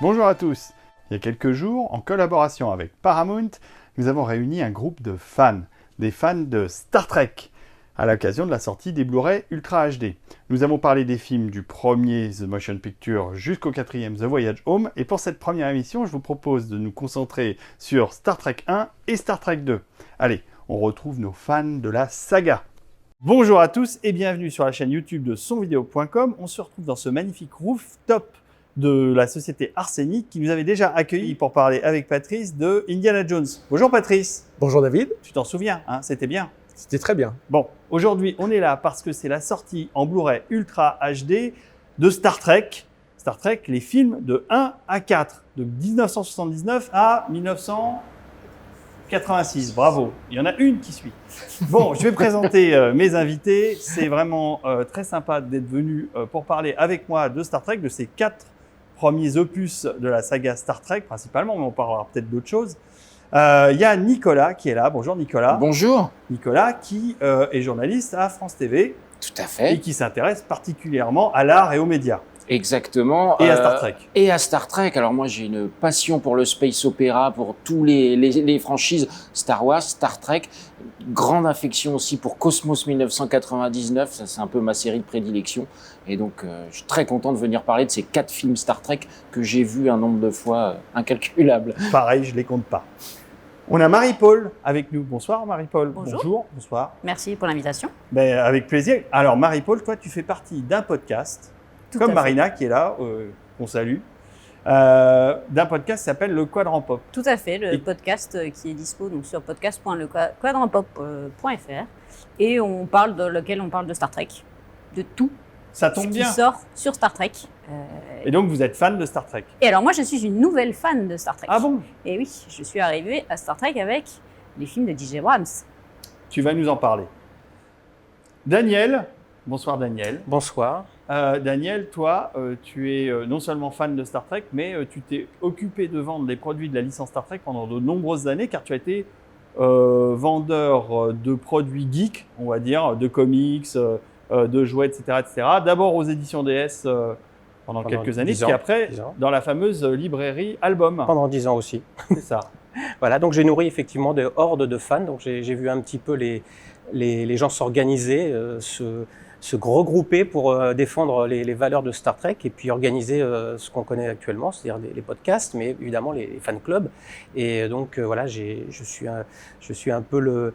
Bonjour à tous. Il y a quelques jours, en collaboration avec Paramount, nous avons réuni un groupe de fans, des fans de Star Trek, à l'occasion de la sortie des Blu-ray Ultra HD. Nous avons parlé des films du premier The Motion Picture jusqu'au quatrième The Voyage Home, et pour cette première émission, je vous propose de nous concentrer sur Star Trek 1 et Star Trek 2. Allez, on retrouve nos fans de la saga. Bonjour à tous et bienvenue sur la chaîne YouTube de sonvideo.com. On se retrouve dans ce magnifique rooftop de la société Arsenic qui nous avait déjà accueillis pour parler avec Patrice de Indiana Jones. Bonjour Patrice. Bonjour David. Tu t'en souviens, hein, c'était bien. C'était très bien. Bon, aujourd'hui on est là parce que c'est la sortie en Blu-ray Ultra HD de Star Trek. Star Trek, les films de 1 à 4, de 1979 à 1986. Bravo, il y en a une qui suit. Bon, je vais présenter mes invités. C'est vraiment très sympa d'être venu pour parler avec moi de Star Trek, de ces 4 premiers opus de la saga Star Trek, principalement, mais on parlera peut-être d'autres choses. Il y a Nicolas qui est là. Bonjour Nicolas. Bonjour. Nicolas qui est journaliste à France TV. Tout à fait. Et qui s'intéresse particulièrement à l'art et aux médias. Exactement. Et à Star Trek. Et à Star Trek. Alors moi, j'ai une passion pour le space opéra, pour tous les franchises Star Wars, Star Trek. Grande affection aussi pour Cosmos 1999. Ça, c'est un peu ma série de prédilection. Et donc, je suis très content de venir parler de ces 4 films Star Trek que j'ai vus un nombre de fois incalculable. Pareil, je les compte pas. On a Marie-Paul avec nous. Bonsoir Marie-Paul. Bonjour. Bonsoir. Merci pour l'invitation. Ben, avec plaisir. Alors Marie-Paul, toi, tu fais partie d'un podcast, Tout comme à Marina qui est là, qu'on salue, d'un podcast qui s'appelle Le Quadrant Pop. Tout à fait, le podcast qui est dispo donc, sur podcast.lequadrantpop.fr et dans lequel on parle de Star Trek, de tout Ça ce tombe qui bien. sort sur Star Trek. Et donc vous êtes fan de Star Trek. Et alors moi je suis une nouvelle fan de Star Trek. Ah bon? Et oui, je suis arrivée à Star Trek avec les films de J.J. Abrams. Tu vas nous en parler. Daniel. Bonsoir Daniel. Bonsoir. Daniel, toi, tu es non seulement fan de Star Trek, mais tu t'es occupé de vendre les produits de la licence Star Trek pendant de nombreuses années, car tu as été vendeur de produits geeks, on va dire, de comics, de jouets, etc. D'abord aux éditions DS pendant quelques années, puis après dans la fameuse librairie Album. Pendant 10 ans aussi. C'est ça. Voilà, donc j'ai nourri effectivement des hordes de fans. Donc j'ai vu un petit peu les gens s'organiser, se regrouper pour défendre les valeurs de Star Trek et puis organiser ce qu'on connaît actuellement, c'est-à-dire les podcasts, mais évidemment les fan clubs. Et donc voilà, je suis un peu le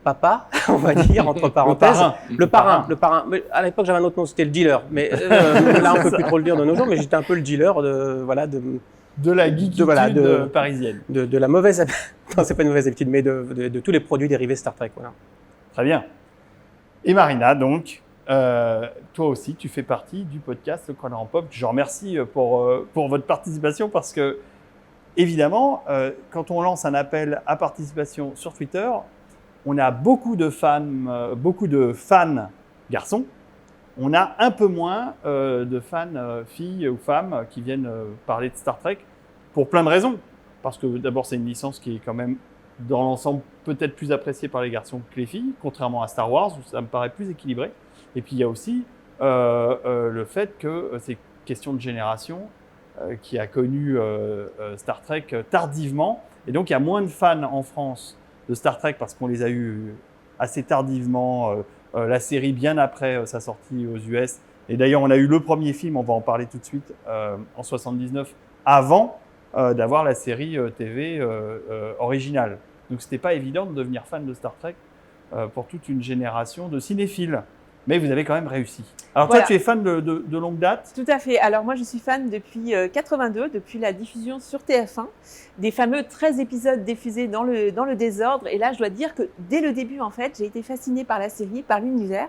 papa, on va dire, entre parenthèses. Le parrain. Mais à l'époque, j'avais un autre nom, c'était le dealer. Mais là, on ne peut plus trop le dire de nos jours, mais j'étais un peu le dealer de la geekitude parisienne. De la mauvaise non, c'est pas une mauvaise habitude, mais de tous les produits dérivés Star Trek. Voilà. Très bien. Et Marina, donc, toi aussi, tu fais partie du podcast Le Quadrant Pop. Je vous remercie pour votre participation parce que, évidemment, quand on lance un appel à participation sur Twitter, on a beaucoup de fans garçons. On a un peu moins de fans filles ou femmes qui viennent parler de Star Trek pour plein de raisons. Parce que d'abord, c'est une licence qui est quand même, dans l'ensemble, peut-être plus appréciée par les garçons que les filles, contrairement à Star Wars, où ça me paraît plus équilibré. Et puis, il y a aussi le fait que c'est une question de génération qui a connu Star Trek tardivement. Et donc, il y a moins de fans en France de Star Trek parce qu'on les a eus assez tardivement, la série bien après sa sortie aux US. Et d'ailleurs, on a eu le premier film, on va en parler tout de suite, en 79, avant d'avoir la série TV originale. Donc, ce n'était pas évident de devenir fan de Star Trek pour toute une génération de cinéphiles. Mais vous avez quand même réussi. Alors voilà. Toi, tu es fan de longue date? Tout à fait. Alors moi, je suis fan depuis 82, depuis la diffusion sur TF1, des fameux 13 épisodes diffusés dans le désordre. Et là, je dois dire que dès le début, en fait, j'ai été fascinée par la série, par l'univers.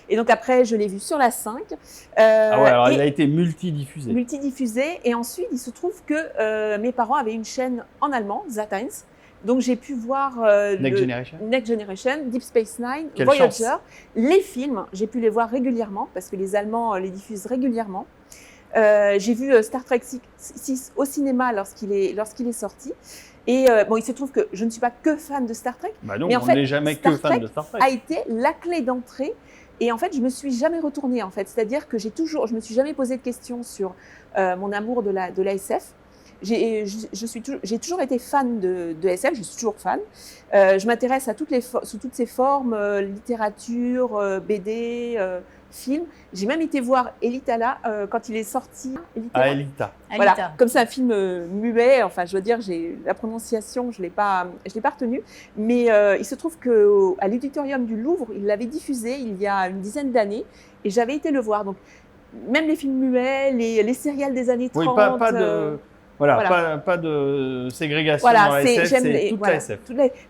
Et donc après, je l'ai vu sur la 5. Ah ouais, alors il a été multidiffusé. Multidiffusé. Et ensuite, il se trouve que mes parents avaient une chaîne en allemand, Sat.1. Donc j'ai pu voir Next Generation, Deep Space Nine, Quelle Voyager. chance. Les films, j'ai pu les voir régulièrement parce que les Allemands les diffusent régulièrement. J'ai vu Star Trek 6 au cinéma lorsqu'il est sorti. Et bon, il se trouve que je ne suis pas que fan de Star Trek. Bah non, mais en on fait, n'est jamais Star que fan de Star Trek. a été la clé d'entrée Et en fait, je me suis jamais retournée, en fait. C'est-à-dire que je me suis jamais posé de questions sur mon amour de la SF. J'ai toujours été fan de SF, je suis toujours fan. Je m'intéresse à sous toutes ces formes, littérature, BD, film. J'ai même été voir Elitala quand il est sorti. À Elita. Voilà, comme c'est un film muet, enfin, je veux dire, la prononciation, je l'ai pas retenue, mais il se trouve qu'à l'auditorium du Louvre, il l'avait diffusé il y a une dizaine d'années, et j'avais été le voir. Donc, même les films muets, les séries des années 30. Oui, pas de... Pas de ségrégation dans la SF, c'est toute la SF.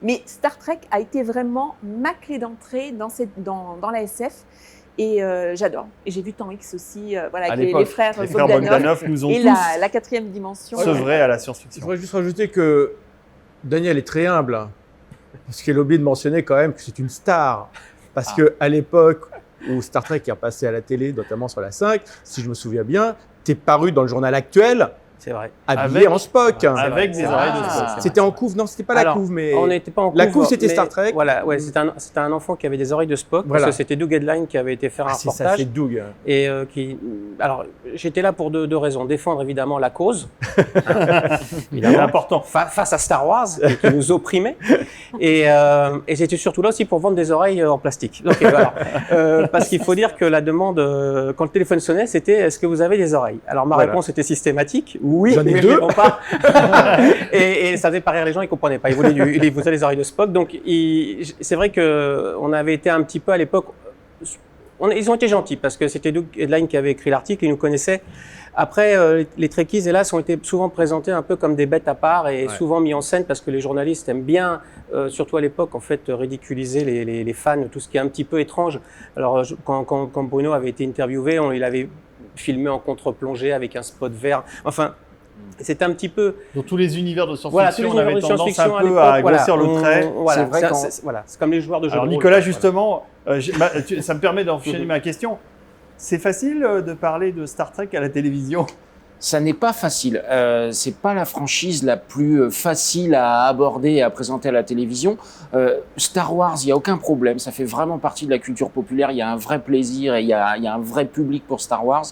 Mais Star Trek a été vraiment ma clé d'entrée dans la SF. Et j'adore. Et j'ai vu Temps X aussi, avec les frères Bogdanov nous ont et tous la quatrième dimension. sevrés à la science-fiction. Il faudrait juste rajouter que Daniel est très humble, parce qu'il a oublié de mentionner quand même que c'est une star. Parce qu'à l'époque où Star Trek est repassé à la télé, notamment sur la 5, si je me souviens bien, t'es paru dans le journal actuel. C'est vrai. Habillé en Spock. Avec des oreilles de Spock. C'était en couve, non, c'était pas la couve, mais. On n'était pas en couve. La couve, c'était Star Trek. Voilà, ouais, c'était un enfant qui avait des oreilles de Spock, parce que c'était Doug Headline qui avait été faire un reportage. C'est ça, c'est Doug. Et alors, j'étais là pour deux raisons. Défendre évidemment la cause. Évidemment. Important. Face à Star Wars, qui nous opprimait. Et j'étais surtout là aussi pour vendre des oreilles en plastique. Donc, parce qu'il faut dire que la demande, quand le téléphone sonnait, c'était est-ce que vous avez des oreilles? Alors, ma réponse était systématique. Oui, j'en ai mais deux. Je les vends pas. et ça faisait pas rire les gens, ils comprenaient pas. Ils voulaient les oreilles de Spock. Donc, c'est vrai que on avait été un petit peu à l'époque. Ils ont été gentils parce que c'était Doug Headline qui avait écrit l'article, ils nous connaissaient. Après, les Trekkies, hélas, ont été souvent présentés un peu comme des bêtes à part et souvent mis en scène parce que les journalistes aiment bien, surtout à l'époque, en fait, ridiculiser les fans, tout ce qui est un petit peu étrange. Alors, quand Bruno avait été interviewé, il avait filmé en contre-plongée avec un spot vert. Enfin, c'était un petit peu... Dans tous les univers de science-fiction, on avait tendance un peu à grossir le trait. Voilà, c'est comme les joueurs de jeux de rôle. Alors Nicolas, justement, ça me permet d'enchaîner ma question. C'est facile de parler de Star Trek à la télévision? Ça n'est pas facile. C'est pas la franchise la plus facile à aborder et à présenter à la télévision. Star Wars, il y a aucun problème. Ça fait vraiment partie de la culture populaire. Il y a un vrai plaisir et il y a un vrai public pour Star Wars.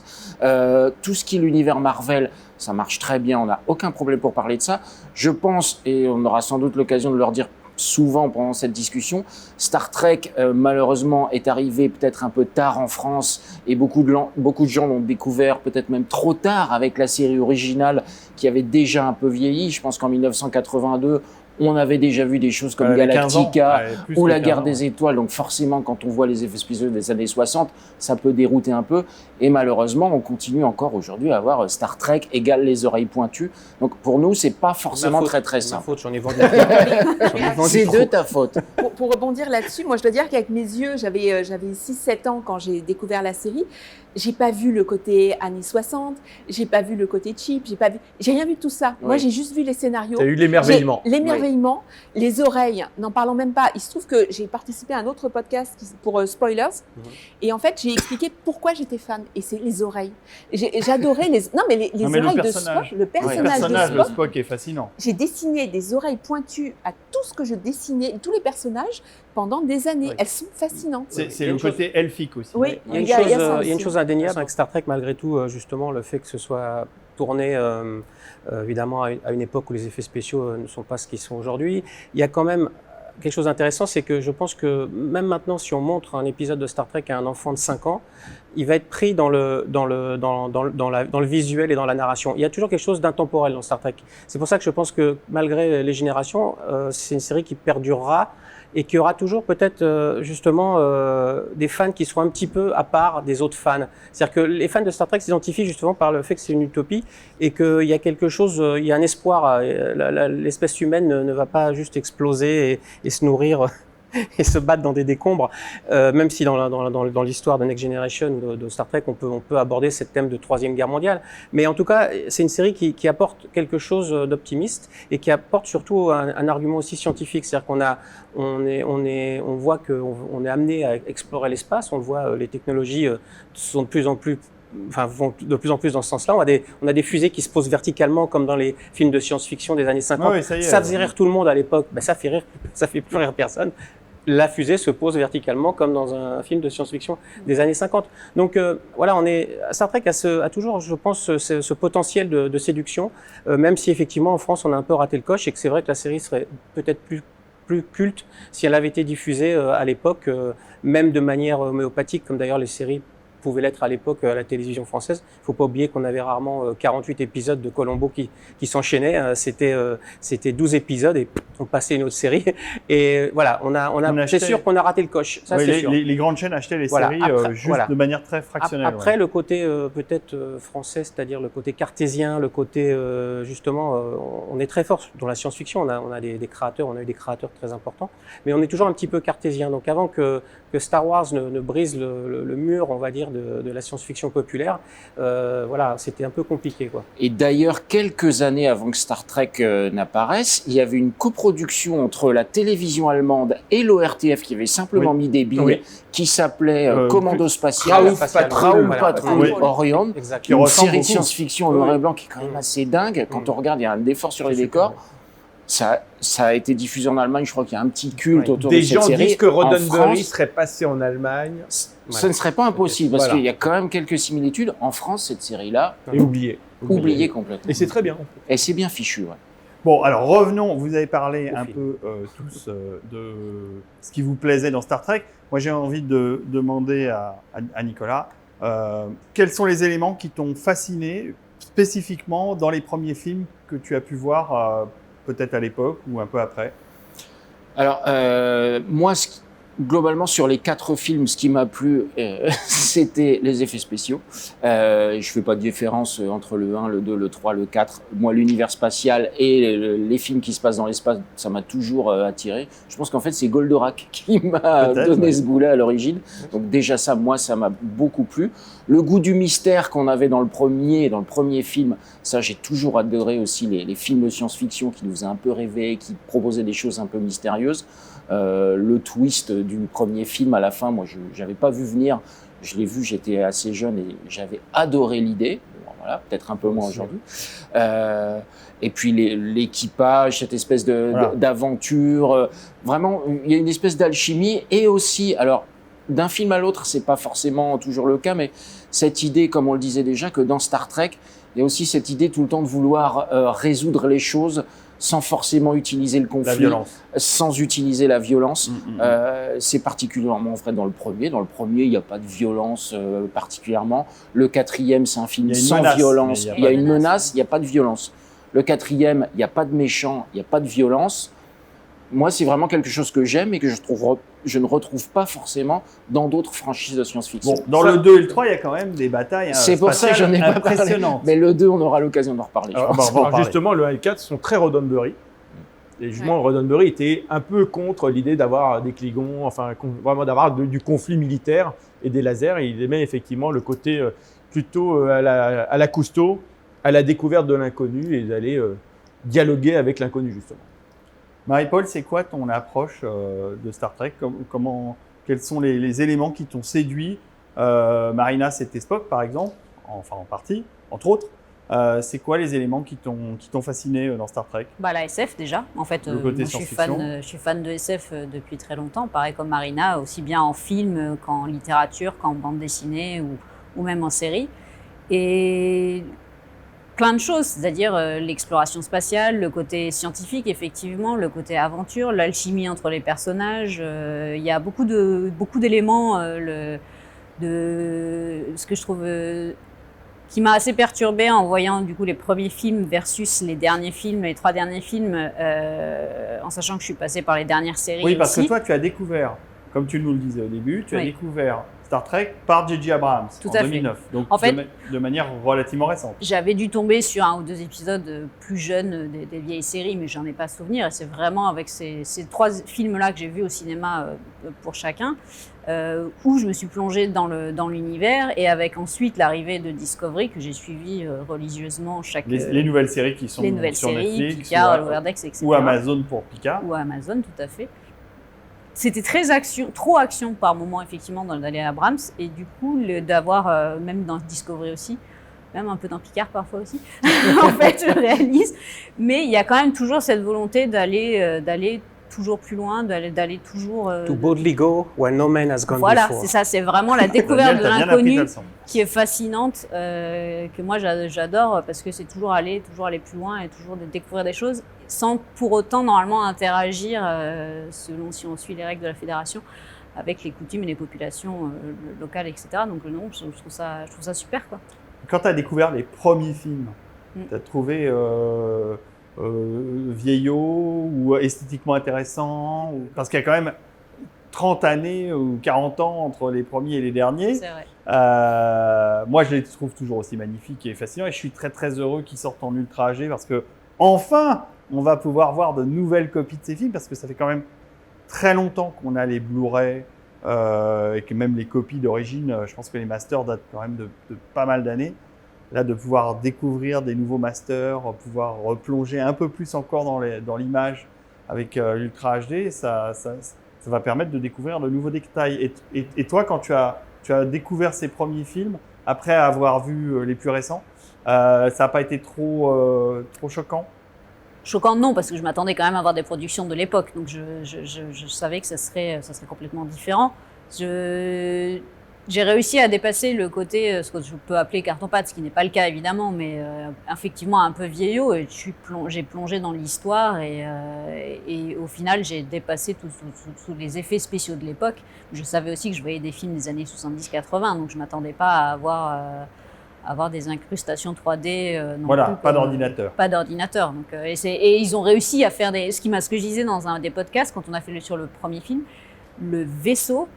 Tout ce qui est l'univers Marvel, ça marche très bien. On n'a aucun problème pour parler de ça. Je pense, et on aura sans doute l'occasion de leur dire souvent pendant cette discussion, Star Trek malheureusement est arrivé peut-être un peu tard en France et beaucoup de gens l'ont découvert peut-être même trop tard avec la série originale qui avait déjà un peu vieilli. Je pense qu'en 1982 on avait déjà vu des choses comme Galactica ou la Guerre des Étoiles. Donc forcément, quand on voit les effets spéciaux des années 60, ça peut dérouter un peu. Et malheureusement, on continue encore aujourd'hui à avoir Star Trek égale les oreilles pointues. Donc pour nous, c'est pas forcément très simple. Ma faute, j'en ai vendu. C'est de ta faute. Pour rebondir là-dessus, moi je dois dire qu'avec mes yeux, j'avais 6-7 ans quand j'ai découvert la série. J'ai pas vu le côté années 60, j'ai pas vu le côté cheap, j'ai rien vu de tout ça. Oui. Moi, j'ai juste vu les scénarios. T'as eu l'émerveillement. L'émerveillement, les oreilles, n'en parlons même pas. Il se trouve que j'ai participé à un autre podcast pour Spoilers. Et en fait, j'ai expliqué pourquoi j'étais fan. Et c'est les oreilles. J'adorais les oreilles de Spock. Le personnage de Spock est fascinant. J'ai dessiné des oreilles pointues à tout ce que je dessinais, tous les personnages, pendant des années. Oui. Elles sont fascinantes. C'est le côté elfique aussi. Oui, il y a une chose indéniable avec Star Trek, malgré tout, justement, le fait que ce soit tourné évidemment à une époque où les effets spéciaux ne sont pas ce qu'ils sont aujourd'hui. Il y a quand même quelque chose d'intéressant, c'est que je pense que même maintenant, si on montre un épisode de Star Trek à un enfant de 5 ans, il va être pris dans le visuel et dans la narration. Il y a toujours quelque chose d'intemporel dans Star Trek. C'est pour ça que je pense que malgré les générations, c'est une série qui perdurera et qu'il y aura toujours peut-être justement des fans qui seront un petit peu à part des autres fans. C'est-à-dire que les fans de Star Trek s'identifient justement par le fait que c'est une utopie et qu'il y a quelque chose, il y a un espoir. L'espèce humaine ne va pas juste exploser et se nourrir et se battre dans des décombres, même si dans l'histoire de Next Generation de Star Trek, on peut aborder ce thème de Troisième Guerre mondiale. Mais en tout cas, c'est une série qui apporte quelque chose d'optimiste et qui apporte surtout un argument aussi scientifique. C'est-à-dire on voit qu'on est amené à explorer l'espace. On le voit, les technologies sont de plus en plus vont de plus en plus dans ce sens-là. On a des fusées qui se posent verticalement comme dans les films de science-fiction des années 50. Oui, ça faisait rire tout le monde à l'époque. Ça fait plus rire personne. la fusée se pose verticalement comme dans un film de science-fiction des années 50. Donc voilà, Star Trek a toujours, je pense, ce potentiel de séduction, même si effectivement en France on a un peu raté le coche et que c'est vrai que la série serait peut-être plus culte si elle avait été diffusée à l'époque, même de manière homéopathique, comme d'ailleurs les séries pouvaient l'être à l'époque à la télévision française. Il ne faut pas oublier qu'on avait rarement 48 épisodes de Columbo qui s'enchaînaient. C'était 12 épisodes et on passait une autre série. Et voilà, c'est sûr qu'on a raté le coche. Ça, oui, c'est sûr. Les grandes chaînes achetaient les Voilà, séries après, juste voilà. de manière très fractionnelle. Après, le côté peut-être français, c'est-à-dire le côté cartésien, le côté justement, on est très fort dans la science-fiction. On a des créateurs, on a eu des créateurs très importants, mais on est toujours un petit peu cartésien. Donc avant que Star Wars ne brise le mur, on va dire, de la science-fiction populaire, voilà, c'était un peu compliqué, quoi. Et d'ailleurs, quelques années avant que Star Trek n'apparaisse, il y avait une coproduction entre la télévision allemande et l'ORTF qui avait simplement mis des billes, qui s'appelait Commando Spatial, Raoul Patrouille Orion, Exactement. une série de science-fiction en noir et blanc qui est quand même assez dingue. Quand on regarde, il y a un effort sur les décors. Ça a été diffusé en Allemagne, je crois qu'il y a un petit culte autour de cette série. Des gens disent que Roddenberry France, serait passé en Allemagne. Ce ne serait pas impossible, parce qu'il y a quand même quelques similitudes. En France, cette série-là, Et oublié. oubliée complètement. Et c'est très bien. Et c'est bien fichu, ouais. Bon, alors revenons, vous avez parlé un peu tous de ce qui vous plaisait dans Star Trek. Moi, j'ai envie de demander à Nicolas, quels sont les éléments qui t'ont fasciné spécifiquement dans les premiers films que tu as pu voir, peut-être à l'époque ou un peu après? Alors, moi, globalement, sur les 4 films, ce qui m'a plu, c'était les effets spéciaux. Je fais pas de différence entre le 1, le 2, le 3, le 4. Moi, l'univers spatial et les films qui se passent dans l'espace, ça m'a toujours attiré. Je pense qu'en fait, c'est Goldorak qui m'a donné ce goût-là à l'origine. Donc déjà ça, moi, ça m'a beaucoup plu. Le goût du mystère qu'on avait dans le premier film, ça, j'ai toujours adoré aussi les films de science-fiction qui nous faisaient un peu rêver, qui proposaient des choses un peu mystérieuses. Le twist du premier film à la fin, moi, je n'avais pas vu venir. Je l'ai vu, j'étais assez jeune et j'avais adoré l'idée. Bon, voilà, peut-être un peu moins aujourd'hui. Et puis l'équipage, cette espèce d'aventure. Vraiment, il y a une espèce d'alchimie et aussi, alors, d'un film à l'autre, c'est pas forcément toujours le cas, mais cette idée, comme on le disait déjà, que dans Star Trek, il y a aussi cette idée tout le temps de vouloir résoudre les choses sans forcément utiliser le conflit, La violence. sans utiliser la violence. C'est particulièrement vrai dans le premier. Dans le premier, il n'y a pas de violence particulièrement. Le quatrième, c'est un film sans violence. Il y a une menace, il n'y a pas de violence. Le quatrième, il n'y a pas de méchant, il n'y a pas de violence. Moi, c'est vraiment quelque chose que j'aime et que je ne retrouve pas forcément dans d'autres franchises de science-fiction. Bon, dans le 2 et le 3, il y a quand même des batailles c'est pour ça que j'en ai pas parlé. Mais le 2, on aura l'occasion d'en reparler. Alors, justement, le 1 et le 4 sont très Roddenberry. Et justement, Roddenberry était un peu contre l'idée d'avoir des Klingons, enfin, vraiment d'avoir du conflit militaire et des lasers. Et il aimait effectivement le côté plutôt à la Cousteau, à la découverte de l'inconnu et d'aller dialoguer avec l'inconnu, justement. Marie-Paul, c'est quoi ton approche de Star Trek? Quels sont les éléments qui t'ont séduit? Marina, c'était Spock, par exemple, enfin en partie, entre autres. C'est quoi les éléments qui t'ont fasciné dans Star Trek? La SF déjà. En fait, Le côté je suis fan de SF depuis très longtemps, pareil comme Marina, aussi bien en film qu'en littérature, qu'en bande dessinée ou même en série. Et plein de choses, c'est-à-dire l'exploration spatiale, le côté scientifique, effectivement, le côté aventure, l'alchimie entre les personnages. Il y a beaucoup d'éléments ce que je trouve qui m'a assez perturbée en voyant du coup les premiers films versus les derniers films, les 3 derniers films, en sachant que je suis passée par les dernières séries. Oui, parce aussi. que toi, tu as découvert, comme tu nous le disais au début, tu as découvert Star Trek par J.J. Abrams en 2009, donc en fait, de manière relativement récente. J'avais dû tomber sur 1 ou 2 épisodes plus jeunes des vieilles séries, mais j'en ai pas souvenir. Et c'est vraiment avec ces 3 films-là que j'ai vus au cinéma pour chacun, où je me suis plongée dans l'univers, et avec ensuite l'arrivée de Discovery que j'ai suivi religieusement les nouvelles séries qui sont les nouvelles sur séries, Netflix, Picard, Lower Decks, etc. ou Amazon pour Picard. Ou Amazon, tout à fait. C'était trop action par moment, effectivement, dans d'aller à Abrams, et du coup, d'avoir, même dans Discovery aussi, même un peu dans Picard parfois aussi, en fait, je réalise, mais il y a quand même toujours cette volonté d'aller toujours plus loin, d'aller toujours. To boldly go where no man has gone Voilà, before. c'est ça, c'est vraiment la découverte de Daniel, t'as bien appris l'inconnu ta leçon. qui est fascinante, que moi j'adore parce que c'est toujours aller plus loin et toujours de découvrir des choses sans pour autant normalement interagir selon si on suit les règles de la fédération avec les coutumes et les populations locales, etc. Donc non, je trouve ça super quoi. Quand tu as découvert les premiers films, tu as trouvé vieillot ou esthétiquement intéressant parce qu'il y a quand même 30 années ou 40 ans entre les premiers et les derniers. C'est vrai. Moi, je les trouve toujours aussi magnifiques et fascinants et je suis très très heureux qu'ils sortent en Ultra HD parce que enfin, on va pouvoir voir de nouvelles copies de ces films parce que ça fait quand même très longtemps qu'on a les Blu-ray et que même les copies d'origine, je pense que les masters datent quand même de pas mal d'années. Là, de pouvoir découvrir des nouveaux masters, pouvoir replonger un peu plus encore dans l'image avec l'Ultra HD, ça va permettre de découvrir de nouveaux détails. Et toi, quand tu as découvert ces premiers films, après avoir vu les plus récents, ça n'a pas été trop choquant? Choquant non, parce que je m'attendais quand même à avoir des productions de l'époque, donc je savais que ça serait complètement différent. J'ai réussi à dépasser le côté, ce que je peux appeler carton-pâte, ce qui n'est pas le cas évidemment, mais effectivement un peu vieillot, et j'ai plongé dans l'histoire et au final j'ai dépassé tous les effets spéciaux de l'époque. Je savais aussi que je voyais des films des années 70-80, donc je ne m'attendais pas à avoir des incrustations 3D. Non voilà, plus, pas d'ordinateur. Pas d'ordinateur. Donc, et ils ont réussi à faire ce que je disais dans un des podcasts, quand on a fait sur le premier film, le vaisseau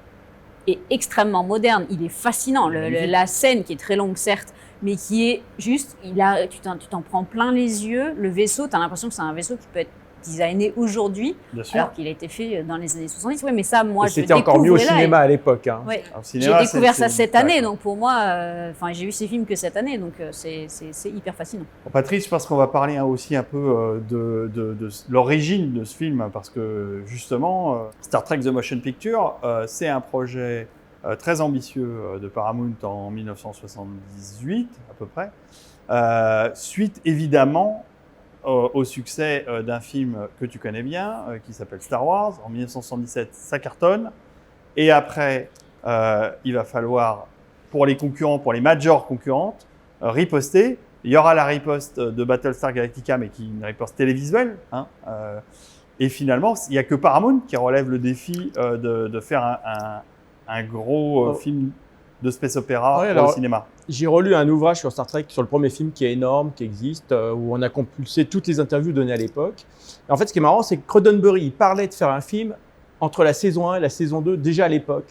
est extrêmement moderne. Il est fascinant. La scène qui est très longue, certes, mais qui est juste, tu t'en prends plein les yeux. Le vaisseau, tu as l'impression que c'est un vaisseau qui peut être designé aujourd'hui, alors qu'il a été fait dans les années 70. Oui, mais ça, moi, c'était encore mieux au cinéma à l'époque. Hein. Ouais. J'ai cinéma, découvert ça cette année, d'accord. donc pour moi, j'ai vu ces films que cette année, donc c'est hyper fascinant. Bon, Patrice, je pense qu'on va parler aussi un peu de l'origine de ce film, parce que justement, Star Trek The Motion Picture, c'est un projet très ambitieux de Paramount en 1978 à peu près, suite évidemment au succès d'un film que tu connais bien, qui s'appelle Star Wars. En 1977, ça cartonne. Et après, il va falloir, pour les concurrents, pour les majors concurrentes, riposter. Il y aura la riposte de Battlestar Galactica, mais qui est une riposte télévisuelle. Hein, et finalement, il n'y a que Paramount qui relève le défi de faire un gros film de space opéra au cinéma. J'ai relu un ouvrage sur Star Trek, sur le premier film qui est énorme, qui existe, où on a compulsé toutes les interviews données à l'époque. Et en fait, ce qui est marrant, c'est que Roddenberry, il parlait de faire un film entre la saison 1 et la saison 2, déjà à l'époque.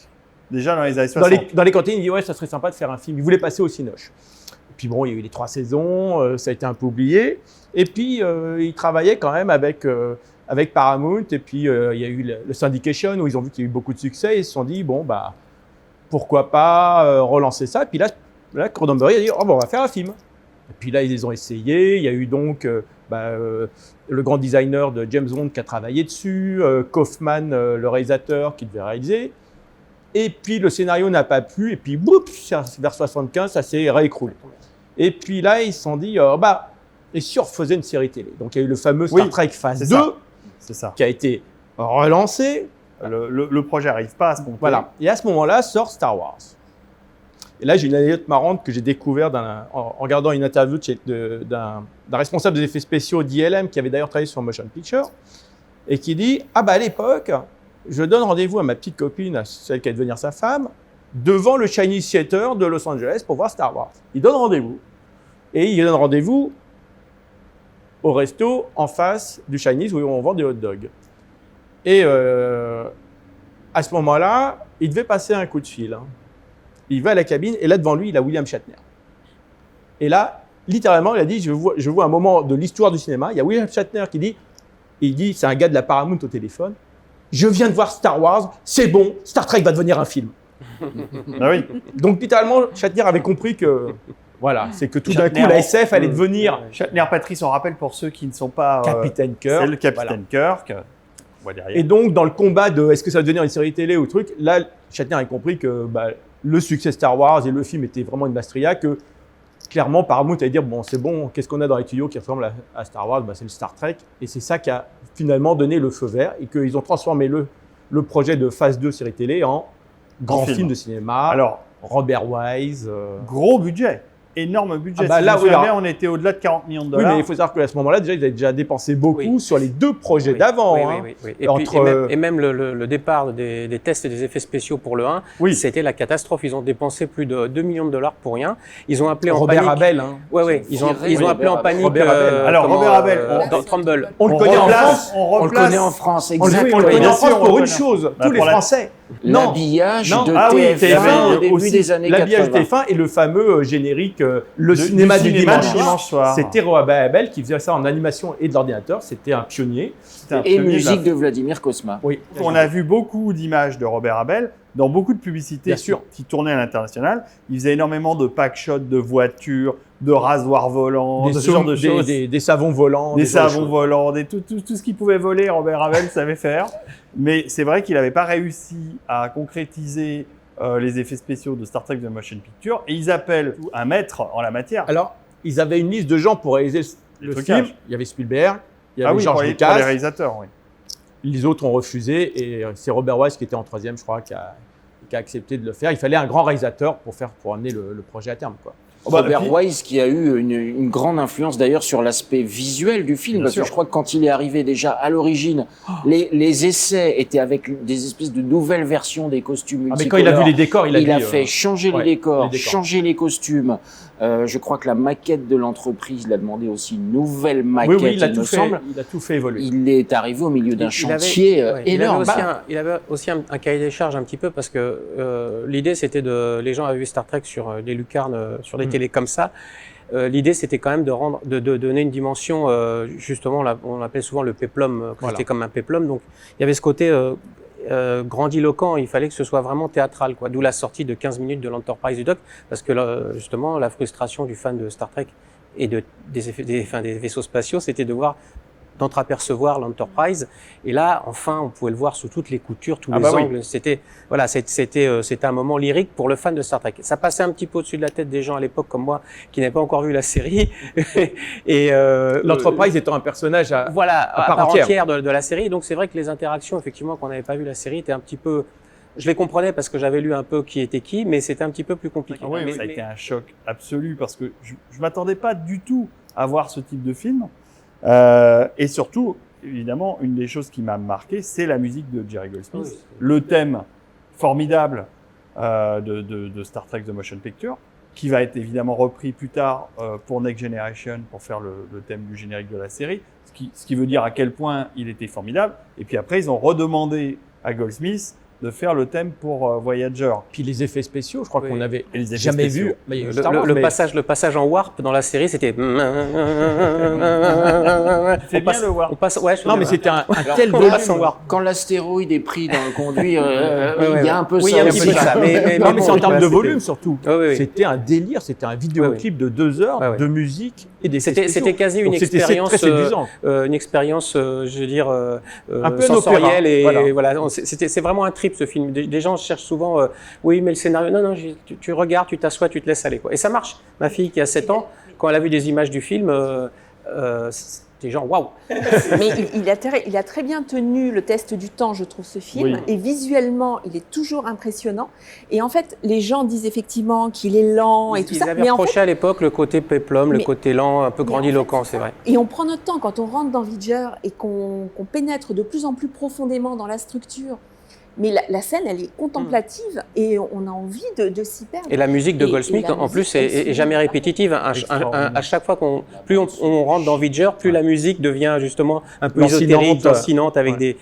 Déjà dans les années 60. Dans les cantines, il dit « Ouais, ça serait sympa de faire un film ». Il voulait passer au Cinoche. Et puis bon, il y a eu les 3 saisons, ça a été un peu oublié. Et puis, il travaillait quand même avec Paramount. Et puis, il y a eu le Syndication, où ils ont vu qu'il y a eu beaucoup de succès. Et ils se sont dit « Bon, bah, pourquoi pas relancer ça ?» Et puis là, Roddenberry a dit « Oh, bon, on va faire un film ». Et puis là, ils les ont essayés. Il y a eu donc le grand designer de James Bond qui a travaillé dessus, Kaufman, le réalisateur, qui devait réaliser. Et puis le scénario n'a pas plu. Et puis, boum, vers 75, ça s'est réécroulé. Et puis là, ils se sont dit et si on refaisait une série télé? Donc il y a eu le fameux Star Trek Phase 2 qui a été relancé. Le projet n'arrive pas à se monter. Voilà. Et à ce moment-là, sort Star Wars. Et là, j'ai une anecdote marrante que j'ai découverte en regardant une interview d'un responsable des effets spéciaux d'ILM, qui avait d'ailleurs travaillé sur Motion Picture, et qui dit « Ah bah à l'époque, je donne rendez-vous à ma petite copine, à celle qui allait devenir sa femme, devant le Chinese Theater de Los Angeles pour voir Star Wars. » Il donne rendez-vous. Et il donne rendez-vous au resto en face du Chinese où on vend des hot dogs. Et à ce moment-là, il devait passer un coup de fil. Hein. Il va à la cabine et là, devant lui, il a William Shatner. Et là, littéralement, il a dit, je vois un moment de l'histoire du cinéma. Il y a William Shatner qui dit, c'est un gars de la Paramount au téléphone, je viens de voir Star Wars, c'est bon, Star Trek va devenir un film. Ah oui. Donc, littéralement, Shatner avait compris que, voilà, c'est que tout d'un coup, la SF allait devenir... Shatner, Patrice, on rappelle pour ceux qui ne sont pas... Capitaine Kirk. C'est le Capitaine Kirk. Et donc, dans le combat de est-ce que ça va devenir une série télé ou truc, là, Shatner a compris que le succès Star Wars et le film était vraiment une maestria, que clairement, Paramount allait dire bon, c'est bon, qu'est-ce qu'on a dans les tuyaux qui ressemble à Star Wars? C'est le Star Trek. Et c'est ça qui a finalement donné le feu vert et qu'ils ont transformé le projet de phase 2 série télé en grand film de cinéma. Alors, Robert Wise. gros budget. Énorme budget. Là, Si on était au-delà de 40 millions de oui, dollars. mais il faut savoir qu'à ce moment-là, déjà, ils avaient déjà dépensé beaucoup sur les 2 projets d'avant. Oui. Et même le départ des tests et des effets spéciaux pour le 1, c'était la catastrophe. Ils ont dépensé plus de 2 millions de dollars pour rien. Ils ont appelé en panique. Robert Abel. Ils ont appelé en panique. Robert Abel. Alors, Robert Abel, dans Trumble. On le connaît en France. On le connaît en France, On le exactement. connaît en France pour une chose. Tous les Français. L'habillage de TF1 au début des années 80. L'habillage de TF1 et le fameux générique le cinéma du dimanche soir. C'était Robert Abel qui faisait ça en animation et de l'ordinateur. C'était un pionnier. Et musique de Vladimir Kosma. Oui. On a vu beaucoup d'images de Robert Abel dans beaucoup de publicités Bien sûr. qui tournaient à l'international. Il faisait énormément de pack shots de voitures, de rasoirs volants, ce genre de choses. Des savons volants. Des savons volants, tout ce qu'il pouvait voler, Robert Abel savait faire. Mais c'est vrai qu'il n'avait pas réussi à concrétiser les effets spéciaux de Star Trek The Motion Picture. Et ils appellent un maître en la matière. Alors, ils avaient une liste de gens pour réaliser le film. Il y avait Spielberg, il y avait George pour les Lucas. réalisateurs, oui. Les autres ont refusé et c'est Robert Wise qui était en 3e, je crois, qui a accepté de le faire. Il fallait un grand réalisateur pour amener le projet à terme, quoi. Robert Wise qui a eu une grande influence d'ailleurs sur l'aspect visuel du film, parce que je crois que quand il est arrivé déjà à l'origine, les essais étaient avec des espèces de nouvelles versions des costumes multicolores. Mais quand il a vu les décors, il a fait changer les décors, changer les costumes. Je crois que la maquette de l'entreprise, il a demandé aussi une nouvelle maquette, il a tout fait évoluer. Il est arrivé au milieu d'un chantier énorme. Il avait aussi un cahier des charges un petit peu parce que l'idée c'était les gens avaient vu Star Trek sur des lucarnes, sur des télé comme ça. L'idée, c'était quand même de donner une dimension, justement, on l'appelait souvent le péplum, c'était comme un péplum. Donc, il y avait ce côté grandiloquent, il fallait que ce soit vraiment théâtral, quoi. D'où la sortie de 15 minutes de l'Enterprise du Doc, parce que justement, la frustration du fan de Star Trek et des vaisseaux spatiaux, c'était d'entreapercevoir l'Enterprise. Et là, enfin, on pouvait le voir sous toutes les coutures, tous les angles. C'était un moment lyrique pour le fan de Star Trek. Ça passait un petit peu au-dessus de la tête des gens à l'époque comme moi, qui n'avaient pas encore vu la série. Et l'Enterprise étant un personnage à part entière de la série. Donc c'est vrai que les interactions, effectivement, quand on n'avait pas vu la série, étaient un petit peu. Je les comprenais parce que j'avais lu un peu qui était qui, mais c'était un petit peu plus compliqué. Ça a été un choc absolu parce que je m'attendais pas du tout à voir ce type de film. Et surtout, évidemment, une des choses qui m'a marqué, c'est la musique de Jerry Goldsmith. Le thème formidable de Star Trek The Motion Picture, qui va être évidemment repris plus tard pour Next Generation pour faire le thème du générique de la série, ce qui veut dire à quel point il était formidable. Et puis après, ils ont redemandé à Goldsmith de faire le thème pour Voyager. Puis les effets spéciaux, je crois qu'on n'avait jamais jamais vu. Le passage en warp dans la série, c'était. Tu fais bien le warp. Non, mais c'était un tel volume. Quand l'astéroïde est pris dans le conduit, il y a un peu ça. Mais c'est en termes de volume surtout. C'était un délire, c'était un vidéoclip de 2 heures de musique et des effets spéciaux. C'était quasi une expérience, je veux dire, un peu sensorielle. Et voilà, c'est vraiment un trip ce film. Des gens cherchent souvent, oui, mais le scénario, non, tu regardes, tu t'assois, tu te laisses aller, quoi. Et ça marche. Ma fille qui a 7 ans, quand elle a vu des images du film, c'était genre waouh. Mais il a très bien tenu le test du temps, je trouve, ce film. Et visuellement, il est toujours impressionnant. Et en fait, les gens disent effectivement qu'il est lent et tout ça. Ils avaient reproché à l'époque le côté péplum, le côté lent, un peu grandiloquent, c'est vrai. Et on prend notre temps quand on rentre dans Voyager et qu'on pénètre de plus en plus profondément dans la structure. Mais la scène, elle est contemplative et on a envie de s'y perdre. Et la musique de Goldsmith, en plus, est jamais répétitive. À chaque fois plus on rentre dans Voyager, plus la musique devient justement un peu ésotérique, lancinante, avec des.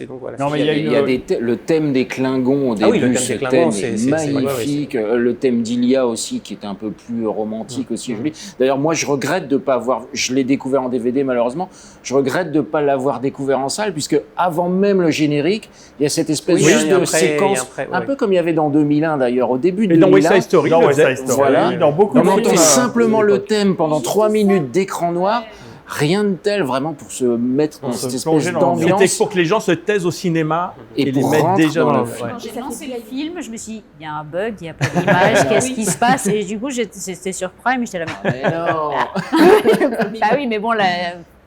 Donc voilà. Non, mais il y a le thème des Klingons au début. Ce thème est magnifique. Le thème d'Ilia aussi, qui est un peu plus romantique aussi, joli. D'ailleurs, moi, je regrette de pas avoir. Je l'ai découvert en DVD malheureusement. Je regrette de pas l'avoir découvert en salle, puisque avant même le générique, il y a cette espèce de séquence, un peu comme il y avait dans 2001 d'ailleurs, au début de 2001. Dans West Side Story, voilà. Dans beaucoup on entend simplement le thème pendant 3 minutes d'écran noir, rien de tel vraiment pour se mettre dans Pour se cette plonger espèce dans l'ambiance. d'ambiance. C'était pour que les gens se taisent au cinéma Et et les pour mettent rentrer déjà dans dans le le film. Quand j'ai Ça lancé fait le film, je me suis dit, il y a un bug, il n'y a pas d'image, qu'est-ce qui se passe? Et du coup, c'était sur Prime, j'étais là, Mais non. bah oui, mais bon, là,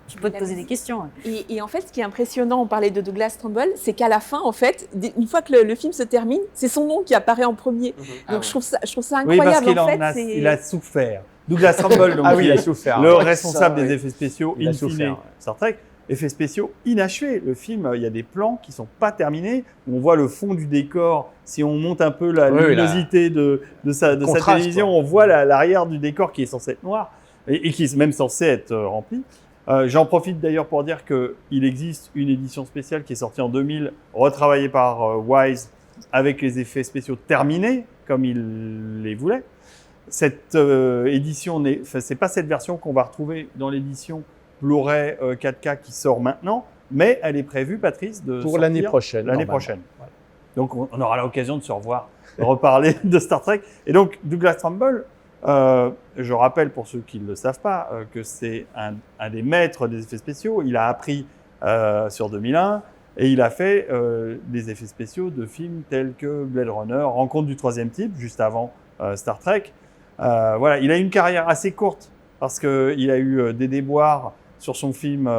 tu peux te poser des questions. Et en fait, ce qui est impressionnant, on parlait de Douglas Trumbull, c'est qu'à la fin, en fait, une fois que le film se termine, c'est son nom qui apparaît en premier. Ah Donc ouais. je trouve ça Oui, parce incroyable. qu'il en fait, il a souffert. Douglas Trumbull, donc, Ah oui, qui il a est souffert. le Ouais. responsable Ça, des ouais. effets spéciaux, Il a in fine, souffert, ouais. Star Trek. Effets spéciaux inachevés. Le film, il y a des plans qui sont pas terminés. On voit le fond du décor. Si on monte un peu la Oui, luminosité de sa contraste, télévision, quoi. on voit l'arrière du décor qui est censé être noir et qui est même censé être rempli. J'en profite d'ailleurs pour dire qu'il existe une édition spéciale qui est sortie en 2000, retravaillée par Wise, avec les effets spéciaux terminés, comme il les voulait. Cette édition, c'est pas cette version qu'on va retrouver dans l'édition Blu-ray 4K qui sort maintenant, mais elle est prévue, Patrice, de Pour sortir l'année prochaine. l'année normalement. prochaine. Voilà. Donc on aura l'occasion de se revoir, de reparler de Star Trek. Et donc Douglas Trumbull, je rappelle pour ceux qui ne le savent pas, que c'est un des maîtres des effets spéciaux. Il a appris sur 2001 et il a fait des effets spéciaux de films tels que Blade Runner, Rencontre du troisième type, juste avant Star Trek. Voilà, il a eu une carrière assez courte parce qu'il a eu des déboires sur son film